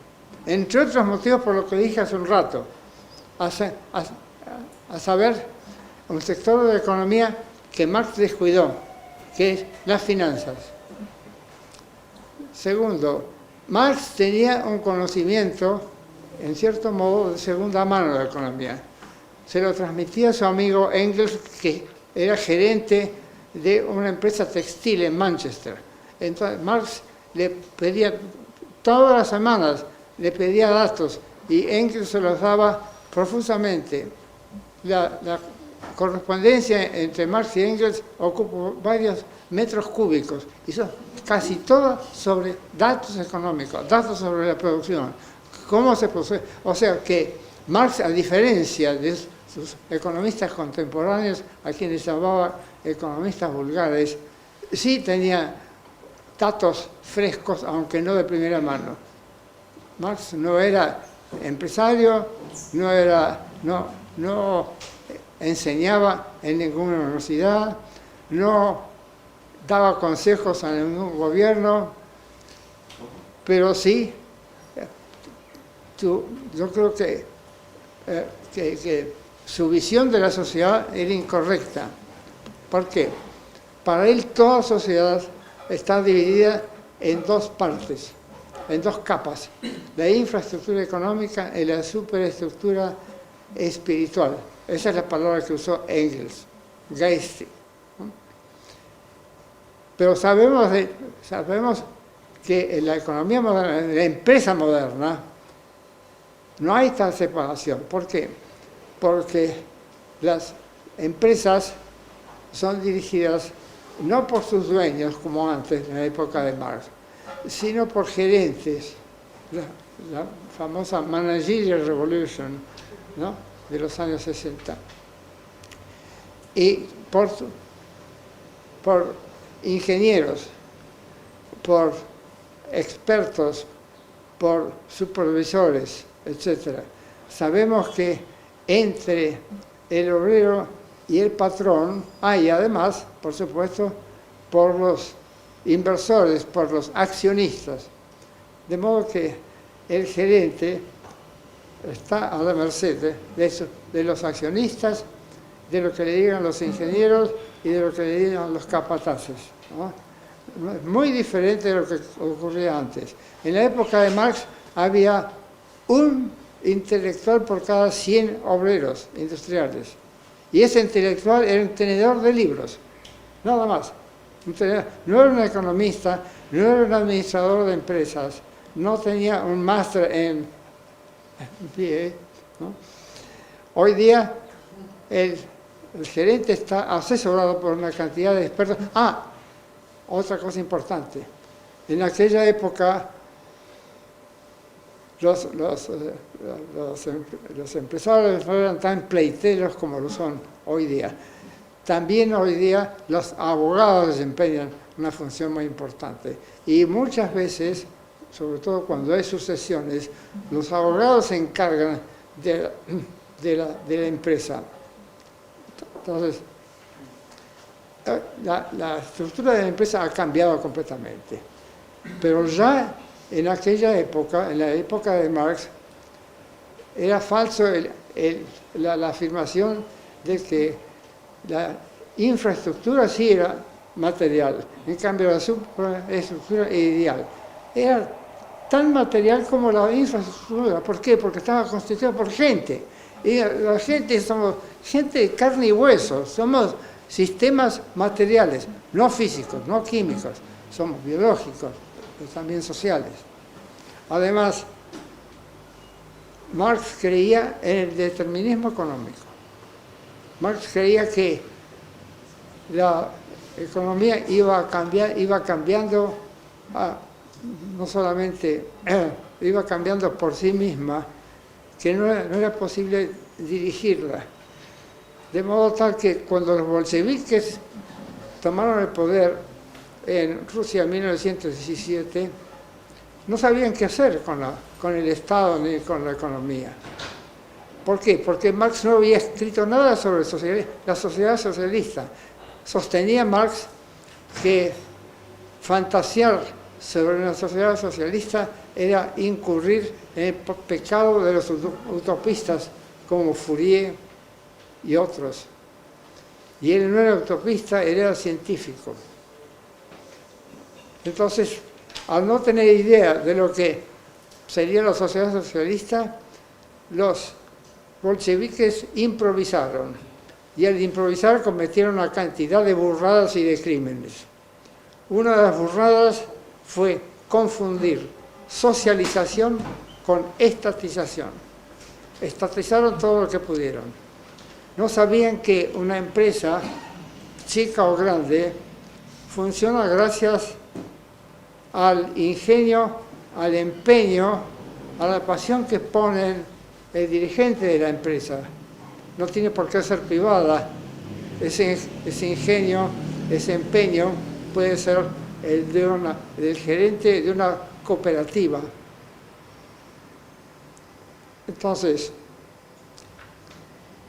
entre otros motivos por lo que dije hace un rato, a saber, un sector de la economía que Marx descuidó, que es las finanzas. Segundo, Marx tenía un conocimiento, en cierto modo, de segunda mano de la economía. Se lo transmitía a su amigo Engels, que era gerente de una empresa textil en Manchester. Entonces Marx le pedía, todas las semanas le pedía datos y Engels se los daba profusamente. La correspondencia entre Marx y Engels ocupó varios metros cúbicos y son casi todas sobre datos económicos, datos sobre la producción, cómo se produce. O sea que Marx, a diferencia de sus economistas contemporáneos, a quienes llamaba economistas vulgares, sí tenía datos frescos, aunque no de primera mano. Marx no era empresario, no enseñaba en ninguna universidad, no daba consejos a ningún gobierno, pero sí, yo creo que su visión de la sociedad era incorrecta. ¿Por qué? Para él toda sociedad está dividida en dos partes, en dos capas: la infraestructura económica y la superestructura espiritual. Esa es la palabra que usó Engels, Geistig. Pero sabemos que en la economía moderna, en la empresa moderna, no hay tal separación. ¿Por qué? Porque las empresas son dirigidas no por sus dueños, como antes, en la época de Marx, sino por gerentes. La famosa Managerial Revolution, ¿no?, de los años 60. Y por ingenieros, por expertos, por supervisores, etc. Sabemos que entre el obrero y el patrón hay además, por supuesto, por los inversores, por los accionistas. De modo que el gerente está a la merced de los accionistas, de lo que le digan los ingenieros y de lo que le digan los capataces, ¿no? Es muy diferente de lo que ocurría antes. En la época de Marx había un intelectual por cada 100 obreros industriales. Y ese intelectual era un tenedor de libros, nada más. No era un economista, no era un administrador de empresas, no tenía un máster en MBA, ¿no? Hoy día el gerente está asesorado por una cantidad de expertos. Otra cosa importante. En aquella época los empresarios no eran tan pleiteros como lo son hoy día. También hoy día los abogados desempeñan una función muy importante. Y muchas veces, sobre todo cuando hay sucesiones, los abogados se encargan de la empresa. Entonces, la estructura de la empresa ha cambiado completamente. Pero ya en aquella época, en la época de Marx, era falso la afirmación de que la infraestructura sí era material, en cambio la superestructura era ideal. Era tan material como la infraestructura. ¿Por qué? Porque estaba constituida por gente. Y la gente somos gente de carne y hueso, somos sistemas materiales, no físicos, no químicos, somos biológicos, pero también sociales. Además, Marx creía en el determinismo económico. Marx creía que la economía iba cambiando, no solamente iba cambiando por sí misma, que no era posible dirigirla. De modo tal que cuando los bolcheviques tomaron el poder en Rusia en 1917, no sabían qué hacer con el Estado ni con la economía. ¿Por qué? Porque Marx no había escrito nada sobre la sociedad socialista. Sostenía Marx que fantasear sobre una sociedad socialista era incurrir en el pecado de los utopistas como Fourier y otros. Y él no era utopista, él era científico. Entonces, al no tener idea de lo que sería la sociedad socialista, los bolcheviques improvisaron. Y al improvisar cometieron una cantidad de burradas y de crímenes. Una de las burradas fue confundir socialización con estatización. Estatizaron todo lo que pudieron. No sabían que una empresa, chica o grande, funciona gracias al ingenio, al empeño, a la pasión que ponen el dirigente de la empresa. No tiene por qué ser privada. Ese ingenio, ese empeño puede ser el del gerente de una cooperativa. Entonces,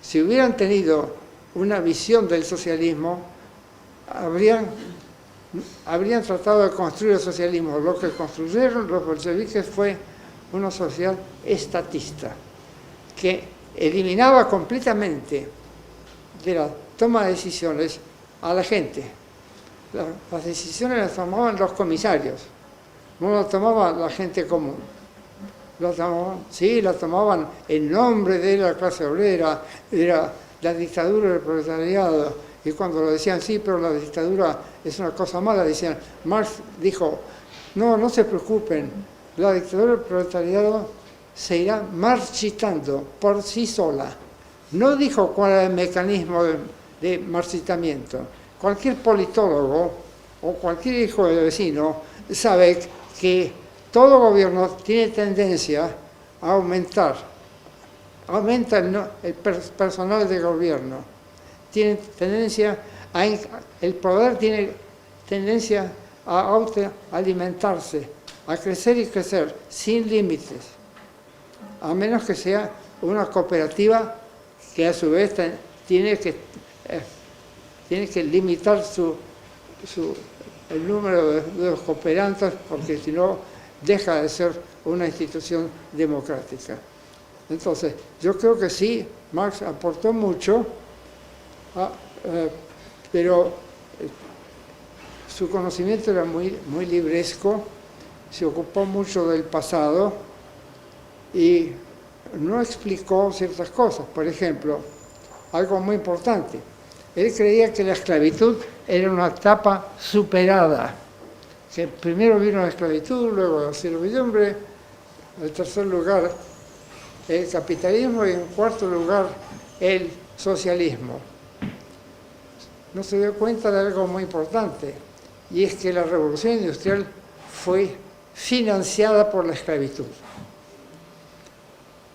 si hubieran tenido una visión del socialismo, habrían tratado de construir el socialismo. Lo que construyeron los bolcheviques fue una sociedad estatista, que eliminaba completamente de la toma de decisiones a la gente. Las decisiones las tomaban los comisarios, no las tomaba la gente común. La tomaban en nombre de la clase obrera, era la dictadura del proletariado. Y cuando lo decían, sí, pero la dictadura es una cosa mala, decían, Marx dijo, no se preocupen, la dictadura del proletariado se irá marchitando por sí sola. No dijo cuál era el mecanismo de marchitamiento. Cualquier politólogo o cualquier hijo de vecino sabe que todo gobierno tiene tendencia a aumentar. Aumenta el personal de gobierno. Tiene tendencia el poder tiene tendencia a autoalimentarse, a crecer y crecer sin límites. A menos que sea una cooperativa que a su vez tiene que limitar el número de los cooperantes, porque si no deja de ser una institución democrática. Entonces, yo creo que sí, Marx aportó mucho, pero su conocimiento era muy libresco, se ocupó mucho del pasado y no explicó ciertas cosas. Por ejemplo, algo muy importante, él creía que la esclavitud era una etapa superada, que primero vino la esclavitud, luego la servidumbre, en tercer lugar el capitalismo y en cuarto lugar el socialismo. No se dio cuenta de algo muy importante, y es que la revolución industrial fue financiada por la esclavitud.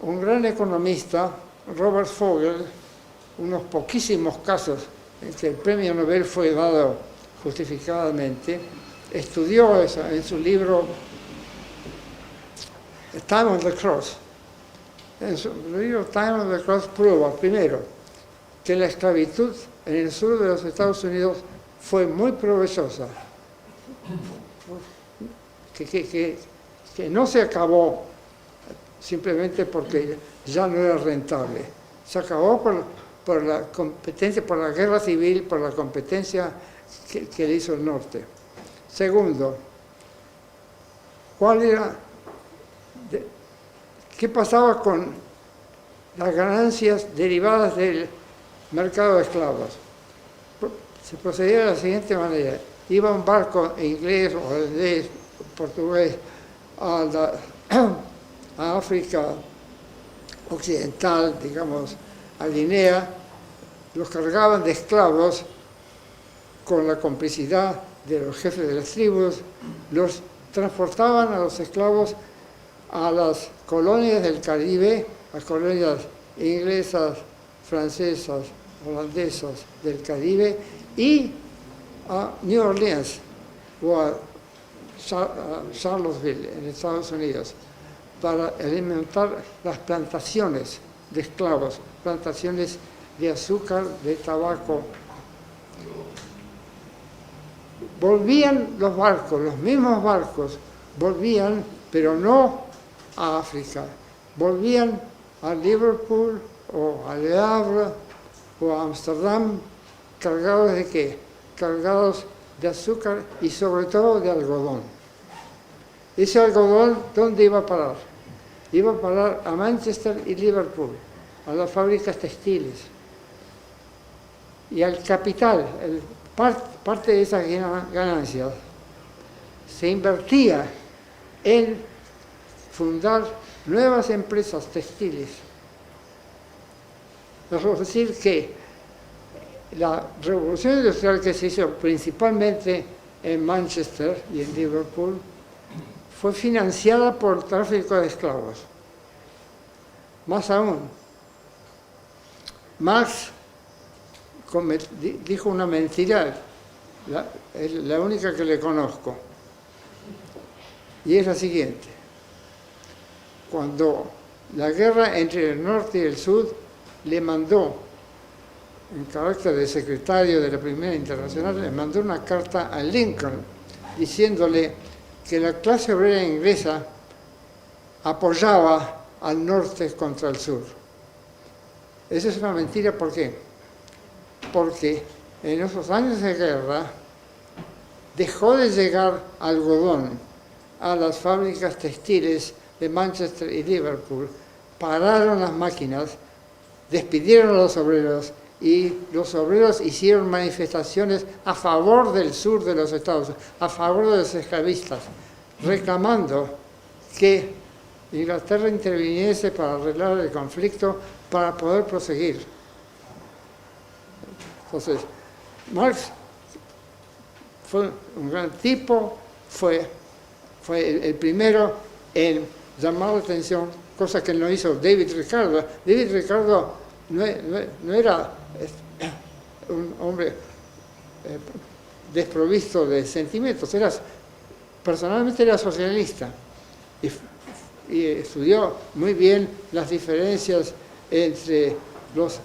Un gran economista, Robert Fogel, unos poquísimos casos en que el premio Nobel fue dado justificadamente, estudió eso en su libro Time of the Cross. En su libro Time of the Cross prueba, primero, que la esclavitud en el sur de los Estados Unidos fue muy provechosa, que no se acabó simplemente porque ya no era rentable. Se acabó por la competencia, por la guerra civil, por la competencia que le hizo el norte. Segundo, ¿qué pasaba con las ganancias derivadas del mercado de esclavos? Se procedía de la siguiente manera. Iba un barco inglés, holandés, portugués a África occidental, digamos, a Guinea, los cargaban de esclavos con la complicidad de los jefes de las tribus, los transportaban a los esclavos a las colonias del Caribe, las colonias inglesas, francesas, holandesas del Caribe, y a New Orleans o a Charlottesville en Estados Unidos para alimentar las plantaciones de esclavos, plantaciones de azúcar, de tabaco. Volvían los barcos, los mismos barcos, volvían, pero no a África, volvían a Liverpool o a Le Havre o a Amsterdam, cargados de qué? Cargados de azúcar y sobre todo de algodón. Ese algodón, ¿dónde iba a parar? Iba a parar a Manchester y Liverpool, a las fábricas textiles. Y al capital, parte de esas ganancias, se invertía en fundar nuevas empresas textiles. Es decir, que la revolución industrial que se hizo principalmente en Manchester y en Liverpool fue financiada por el tráfico de esclavos. Más aún, Marx dijo una mentira, la única que le conozco, y es la siguiente. Cuando la guerra entre el norte y el sur le mandó, en carácter de secretario de la Primera Internacional, le mandó una carta a Lincoln diciéndole que la clase obrera inglesa apoyaba al norte contra el sur. Esa es una mentira, ¿por qué? Porque en esos años de guerra dejó de llegar algodón a las fábricas textiles de Manchester y Liverpool, pararon las máquinas, despidieron a los obreros y los obreros hicieron manifestaciones a favor del sur de los Estados Unidos, a favor de los esclavistas, reclamando que Inglaterra interviniese para arreglar el conflicto, para poder proseguir. Entonces, Marx fue un gran tipo, fue el primero en llamar la atención, cosa que no hizo David Ricardo. David Ricardo no era un hombre desprovisto de sentimientos, personalmente era socialista y estudió muy bien las diferencias entre los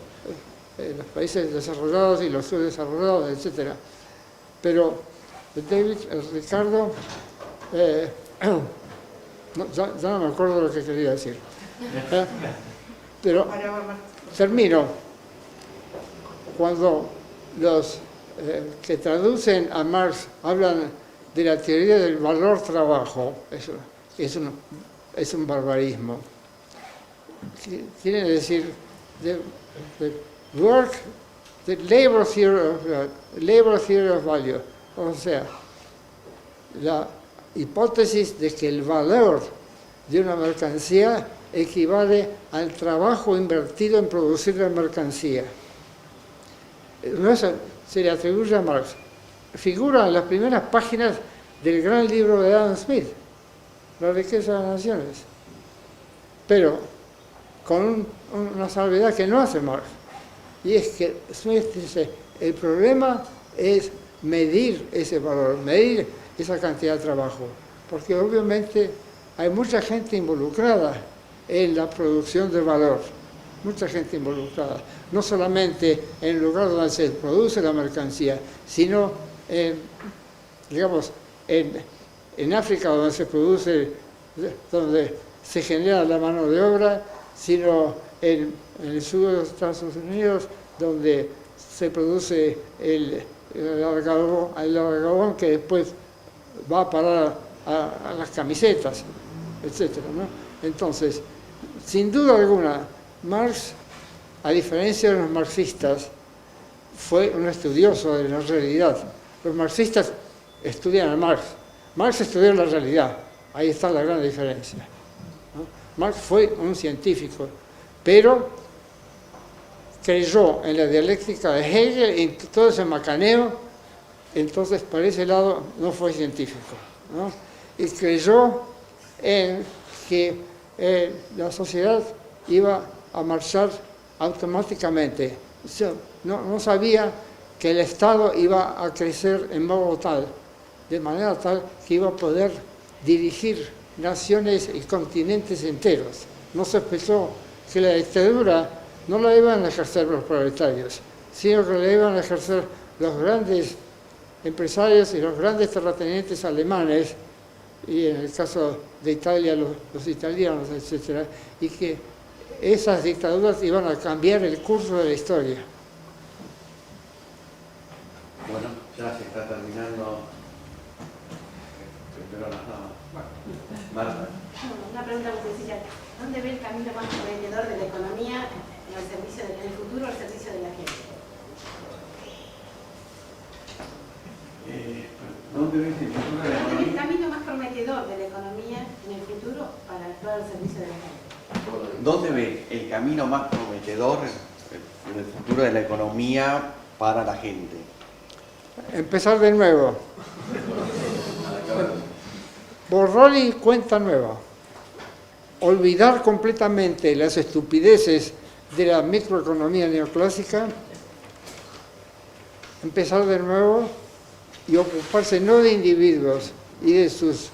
países desarrollados y los subdesarrollados, etc. Pero David Ricardo, ya no me acuerdo lo que quería decir. Pero termino. Cuando los que traducen a Marx hablan de la teoría del valor trabajo, eso es un barbarismo. Quieren decir the labor theory of value, o sea, la hipótesis de que el valor de una mercancía equivale al trabajo invertido en producir la mercancía. Eso se le atribuye a Marx. Figura en las primeras páginas del gran libro de Adam Smith, La riqueza de las naciones. Pero con una salvedad que no hace Marx. Y es que Smith dice, el problema es medir ese valor, medir esa cantidad de trabajo. Porque obviamente hay mucha gente involucrada en la producción de valor. Mucha gente involucrada, no solamente en el lugar donde se produce la mercancía, sino en África donde se produce, donde se genera la mano de obra, sino en el sur de los Estados Unidos donde se produce el algodón que después va a parar a las camisetas, etc., ¿no? Entonces, sin duda alguna, Marx, a diferencia de los marxistas, fue un estudioso de la realidad. Los marxistas estudian a Marx. Marx estudió la realidad. Ahí está la gran diferencia, ¿no? Marx fue un científico, pero creyó en la dialéctica de Hegel y en todo ese macaneo, entonces por ese lado no fue científico, ¿no? Y creyó en que la sociedad iba a marchar automáticamente. No sabía que el Estado iba a crecer en modo tal, de manera tal que iba a poder dirigir naciones y continentes enteros. No sospechó que la dictadura no la iban a ejercer los proletarios, sino que la iban a ejercer los grandes empresarios y los grandes terratenientes alemanes, y en el caso de Italia los italianos, etc., y que esas dictaduras iban a cambiar el curso de la historia. Bueno, ya se está terminando. Pero no. Marta. Una pregunta muy sencilla. ¿Dónde ve el camino más prometedor de la economía en el futuro al servicio de la gente? ¿Dónde ves el futuro de la ¿Dónde ve el economía? camino más prometedor de la economía en el futuro para actuar al servicio de la gente? ¿Dónde ve el camino más prometedor en el futuro de la economía para la gente? Empezar de nuevo. Borrón y cuenta nueva. Olvidar completamente las estupideces de la microeconomía neoclásica. Empezar de nuevo y ocuparse no de individuos y de sus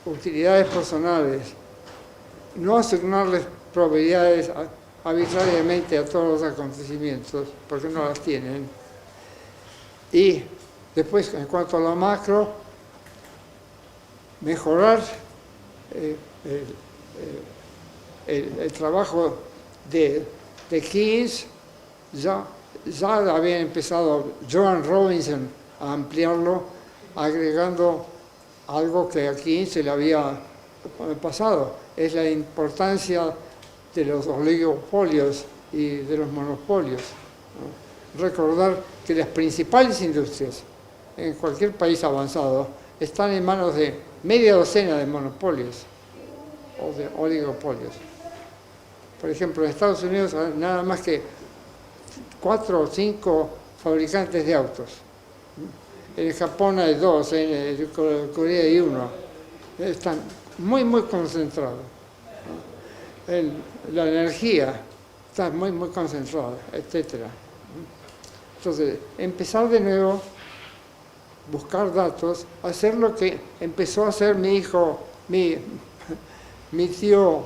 utilidades personales. No asignarles probabilidades arbitrariamente a todos los acontecimientos, porque no las tienen. Y después, en cuanto a lo macro, mejorar el trabajo de Keynes. Ya había empezado Joan Robinson a ampliarlo, agregando algo que a Keynes se le había pasado, es la importancia de los oligopolios y de los monopolios, ¿no? Recordar que las principales industrias en cualquier país avanzado están en manos de media docena de monopolios o de oligopolios. Por ejemplo, en Estados Unidos hay nada más que 4 o 5 fabricantes de autos. En Japón hay 2, en Corea hay 1. Están muy, muy concentrados. La energía está muy, muy concentrada, etc. Entonces, empezar de nuevo, buscar datos, hacer lo que empezó a hacer mi hijo, mi tío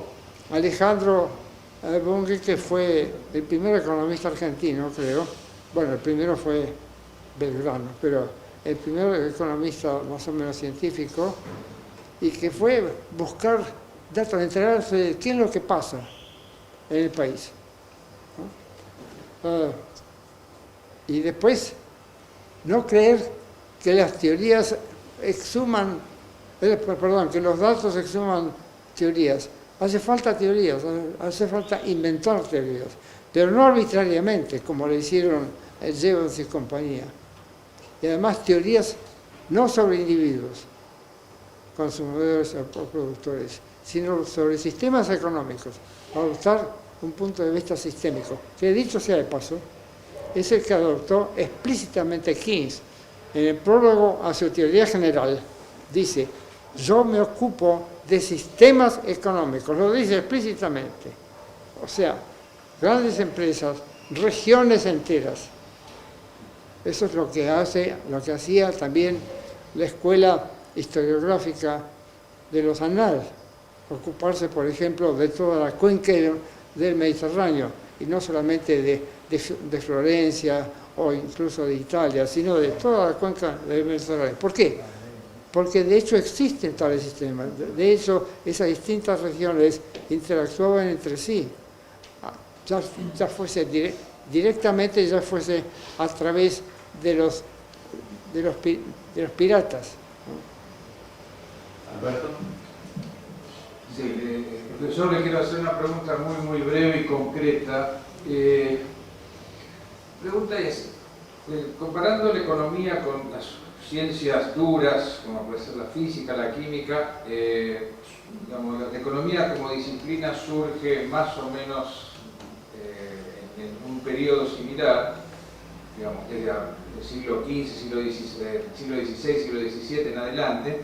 Alejandro Bunge, que fue el primer economista argentino, creo. Bueno, el primero fue Belgrano, pero el primer economista más o menos científico, y que fue buscar datos, enterarse de qué es lo que pasa en el país, ¿no? Y después no creer que las teorías exhuman, que los datos exhuman teorías. Hace falta teorías, hace falta inventar teorías, pero no arbitrariamente, como le hicieron Jevons y compañía. Y además teorías no sobre individuos, consumidores o productores, sino sobre sistemas económicos, adoptar un punto de vista sistémico, que dicho sea de paso, es el que adoptó explícitamente Keynes. En el prólogo a su teoría general dice: yo me ocupo de sistemas económicos, lo dice explícitamente. O sea, grandes empresas, regiones enteras. Eso es lo que hacía también la escuela historiográfica de los Annales, ocuparse, por ejemplo, de toda la cuenca del Mediterráneo, y no solamente de Florencia o incluso de Italia, sino de toda la cuenca del Mediterráneo. ¿Por qué? Porque de hecho existen tales sistemas, de hecho esas distintas regiones interactuaban entre sí, ya fuese directamente, ya fuese a través de los piratas. Alberto. Sí, profesor, le quiero hacer una pregunta muy breve y concreta. Pregunta es, comparando la economía con las ciencias duras, como puede ser la física, la química, digamos, la economía como disciplina surge más o menos en un periodo similar, digamos, desde el siglo XV, siglo XVI, siglo XVII en adelante.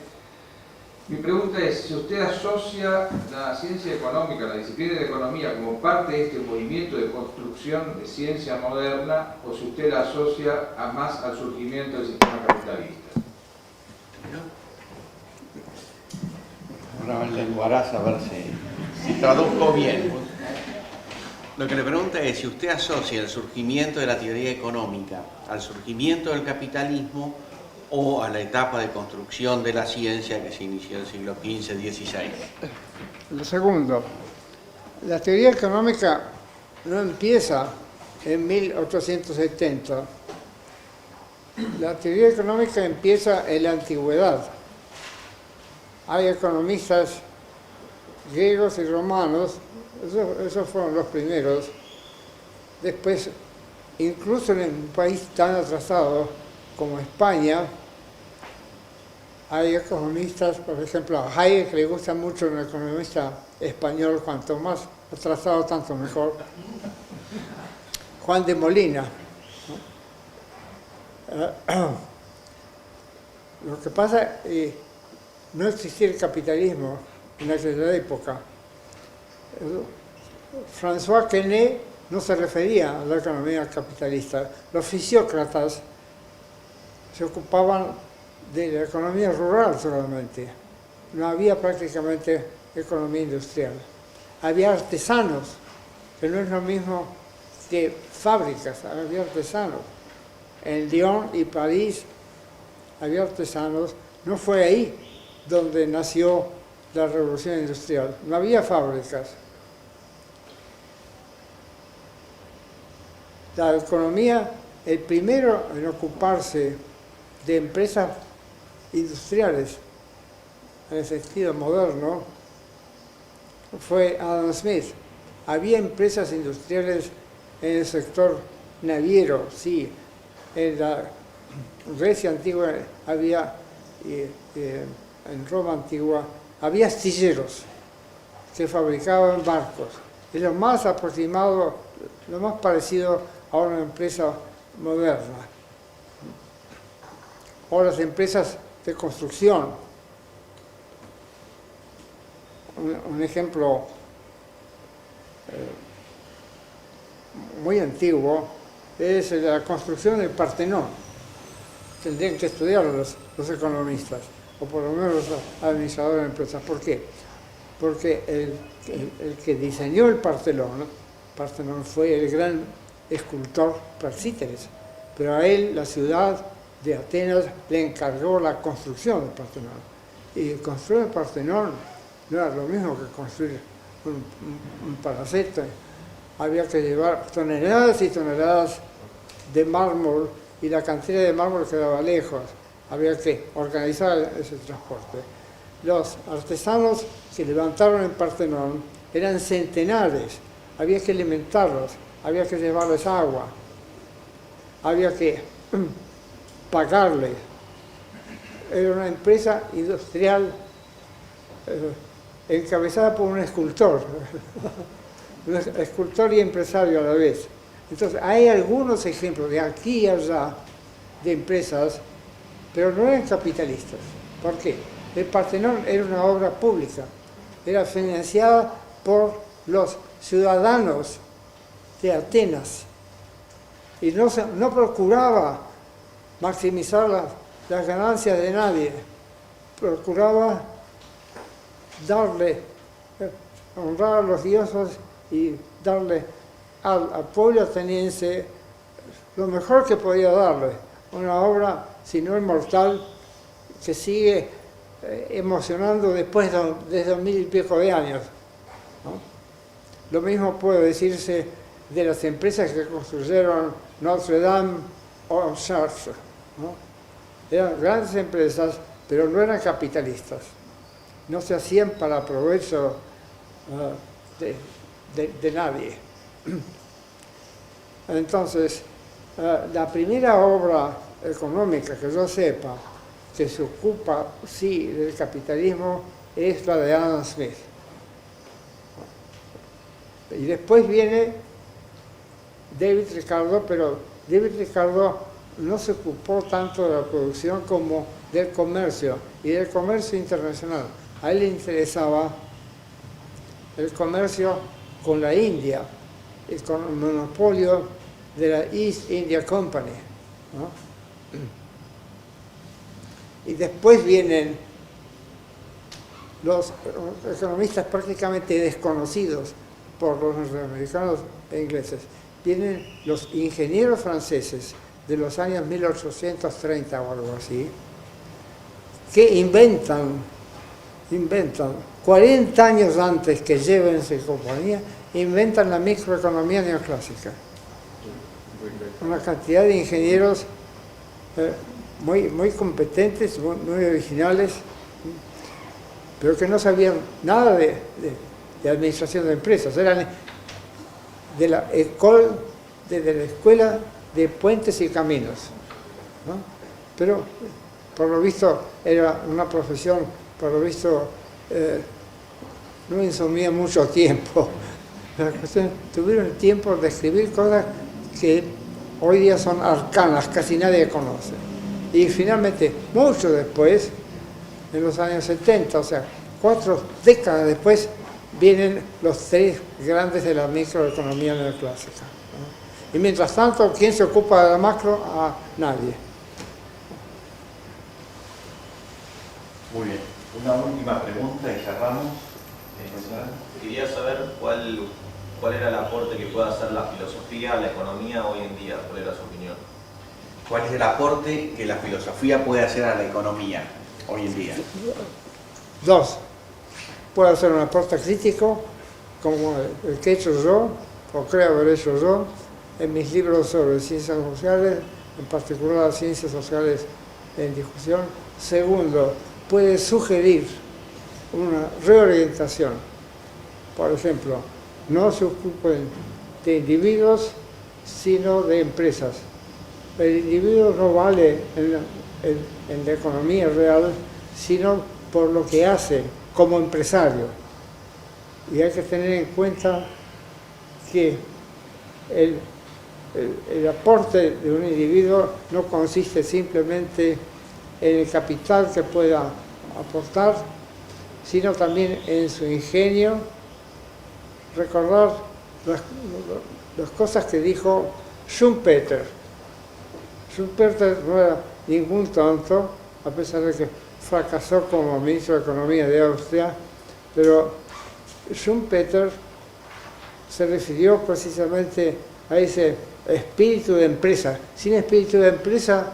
Mi pregunta es, si usted asocia la ciencia económica, la disciplina de economía, como parte de este movimiento de construcción de ciencia moderna, o si usted la asocia más al surgimiento del sistema capitalista. Ahora me lenguarás a ver si traduzco bien. Lo que le pregunta es si usted asocia el surgimiento de la teoría económica al surgimiento del capitalismo o a la etapa de construcción de la ciencia que se inició en el siglo XV-XVI. Lo segundo, la teoría económica no empieza en 1870, La teoría económica empieza en la antigüedad. Hay economistas griegos y romanos, esos fueron los primeros. Después, incluso en un país tan atrasado como España, hay economistas, por ejemplo, a Hayek le gusta mucho un economista español, cuanto más atrasado, tanto mejor, Juan de Molina. Lo que pasa es que no existía el capitalismo en aquella época. François Quesnay no se refería a la economía capitalista. Los fisiócratas se ocupaban de la economía rural solamente. No había prácticamente economía industrial. Había artesanos, que no es lo mismo que fábricas, había artesanos. En Lyon y París había artesanos. No fue ahí donde nació la revolución industrial. No había fábricas. La economía, el primero en ocuparse de empresas industriales en el sentido moderno fue Adam Smith. Había empresas industriales en el sector naviero, sí. En la Grecia antigua había, en Roma antigua, había astilleros que fabricaban barcos. Es lo más aproximado, lo más parecido a una empresa moderna. O las empresas de construcción. Un ejemplo muy antiguo es la construcción del Partenón. Tendrían que estudiar los economistas, o por lo menos los administradores de empresas. ¿Por qué? Porque el que diseñó el Partenón fue el gran escultor Praxíteles, pero a él la ciudad de Atenas le encargó la construcción del Partenón. Y construir el Partenón no era lo mismo que construir un palacete. Había que llevar toneladas y toneladas de mármol, y la cantidad de mármol quedaba lejos. Había que organizar ese transporte. Los artesanos que levantaron el Partenón eran centenares. Había que alimentarlos, había que llevarles agua, había que pagarles. Era una empresa industrial encabezada por un escultor, escultor y empresario a la vez. Entonces, hay algunos ejemplos de aquí y allá de empresas, pero no eran capitalistas. ¿Por qué? El Partenón era una obra pública, era financiada por los ciudadanos de Atenas y no procuraba maximizar las ganancias de nadie, procuraba honrar a los dioses y darle al pueblo ateniense lo mejor que podía darle, una obra, si no inmortal, que sigue emocionando después de 2000 y pico de años, ¿no? Lo mismo puede decirse de las empresas que construyeron Notre Dame o Chartres, ¿no? Eran grandes empresas, pero no eran capitalistas. No se hacían para provecho de nadie. Entonces, la primera obra económica que yo sepa que se ocupa, sí, del capitalismo es la de Adam Smith. Y después viene David Ricardo, pero David Ricardo no se ocupó tanto de la producción como del comercio, y del comercio internacional. A él le interesaba el comercio con la India, y con el monopolio de la East India Company, ¿no? Y después vienen los economistas prácticamente desconocidos por los norteamericanos e ingleses. Vienen los ingenieros franceses de los años 1830 o algo así, que inventan 40 años antes que Jevons y compañía, inventan la microeconomía neoclásica. Una cantidad de ingenieros muy competentes, muy originales, pero que no sabían nada de administración de empresas. Eran de la escuela de puentes y caminos, ¿no? Pero por lo visto era una profesión, por lo visto no insumía mucho tiempo. La cuestión, tuvieron el tiempo de escribir cosas que hoy día son arcanas, casi nadie conoce. Y finalmente, mucho después, en los años 70, o sea, 4 décadas después, vienen los 3 grandes de la microeconomía neoclásica, ¿no? Y mientras tanto, ¿quién se ocupa de la macro? A nadie. Muy bien. Una última pregunta y cerramos. Quería saber cuál era el aporte que puede hacer la filosofía a la economía hoy en día. ¿Cuál era su opinión? ¿Cuál es el aporte que la filosofía puede hacer a la economía hoy en día? 2. Puede hacer un aporte crítico, como el que he hecho yo, o creo haber hecho yo, en mis libros sobre ciencias sociales, en particular las ciencias sociales en discusión. 2, puede sugerir una reorientación. Por ejemplo, no se ocupen de individuos, sino de empresas. El individuo no vale en la economía real, sino por lo que hace como empresario. Y hay que tener en cuenta que el aporte de un individuo no consiste simplemente en el capital que pueda aportar, sino también en su ingenio. Recordar las cosas que dijo Schumpeter. Schumpeter no era ningún tonto, a pesar de que fracasó como ministro de Economía de Austria, pero Schumpeter se refirió precisamente a ese espíritu de empresa. Sin espíritu de empresa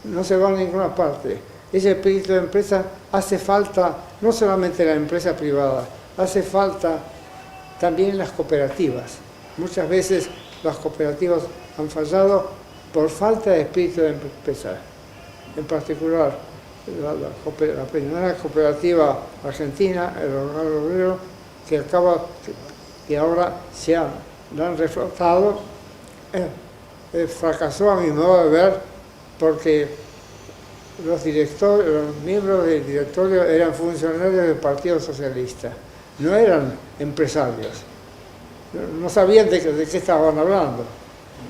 no se va a ninguna parte. Ese espíritu de empresa hace falta no solamente en la empresa privada, hace falta también en las cooperativas. Muchas veces las cooperativas han fallado por falta de espíritu de empresa. En particular, la primera cooperativa argentina, el Hogar Obrero, que ahora la han reflotado, fracasó a mi modo de ver porque los miembros del directorio eran funcionarios del Partido Socialista, no eran empresarios, no sabían de qué estaban hablando.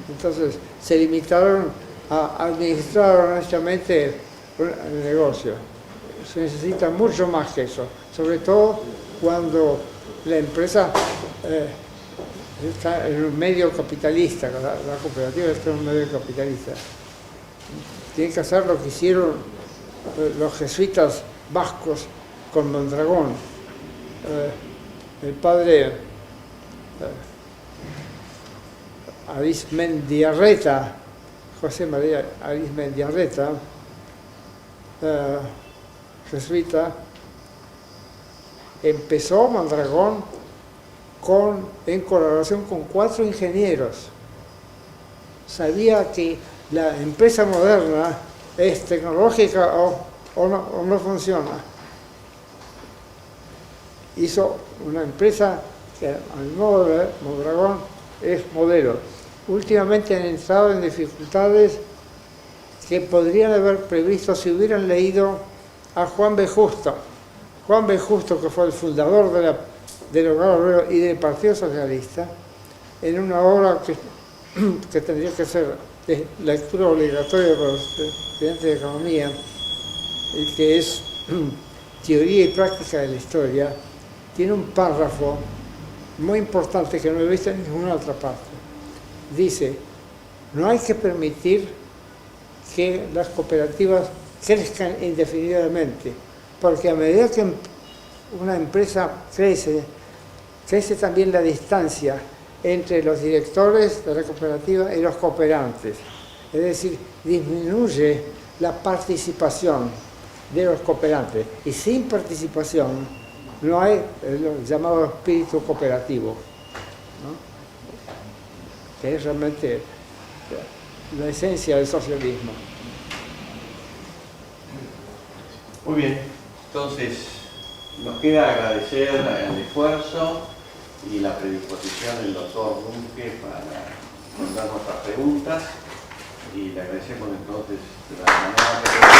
Entonces se limitaron a administrar honestamente el negocio. Se necesita mucho más que eso, sobre todo cuando la empresa está en un medio capitalista, la cooperativa está en un medio capitalista. Tienen que hacer lo que hicieron los jesuitas vascos con Mondragón. El padre Arizmendiarreta, José María Arizmendiarreta, jesuita, empezó Mondragón en colaboración con 4 ingenieros. Sabía que la empresa moderna es tecnológica o no funciona. Hizo una empresa que al modo de Mondragón es modelo. Últimamente han entrado en dificultades que podrían haber previsto si hubieran leído a Juan B. Justo. Juan B. Justo, que fue el fundador del Hogar Obrero y del Partido Socialista, en una obra que tendría que ser de lectura obligatoria para los estudiantes de economía, y que es Teoría y Práctica de la Historia, tiene un párrafo muy importante que no he visto en ninguna otra parte. Dice: no hay que permitir que las cooperativas crezcan indefinidamente, porque a medida que una empresa crece también la distancia entre los directores de la cooperativa y los cooperantes. Es decir, disminuye la participación de los cooperantes. Y sin participación no hay el llamado espíritu cooperativo, ¿no? Que es realmente la esencia del socialismo. Muy bien, entonces nos queda agradecer el esfuerzo y la predisposición del doctor Runge para responder nuestras preguntas y le agradecemos entonces de la manera que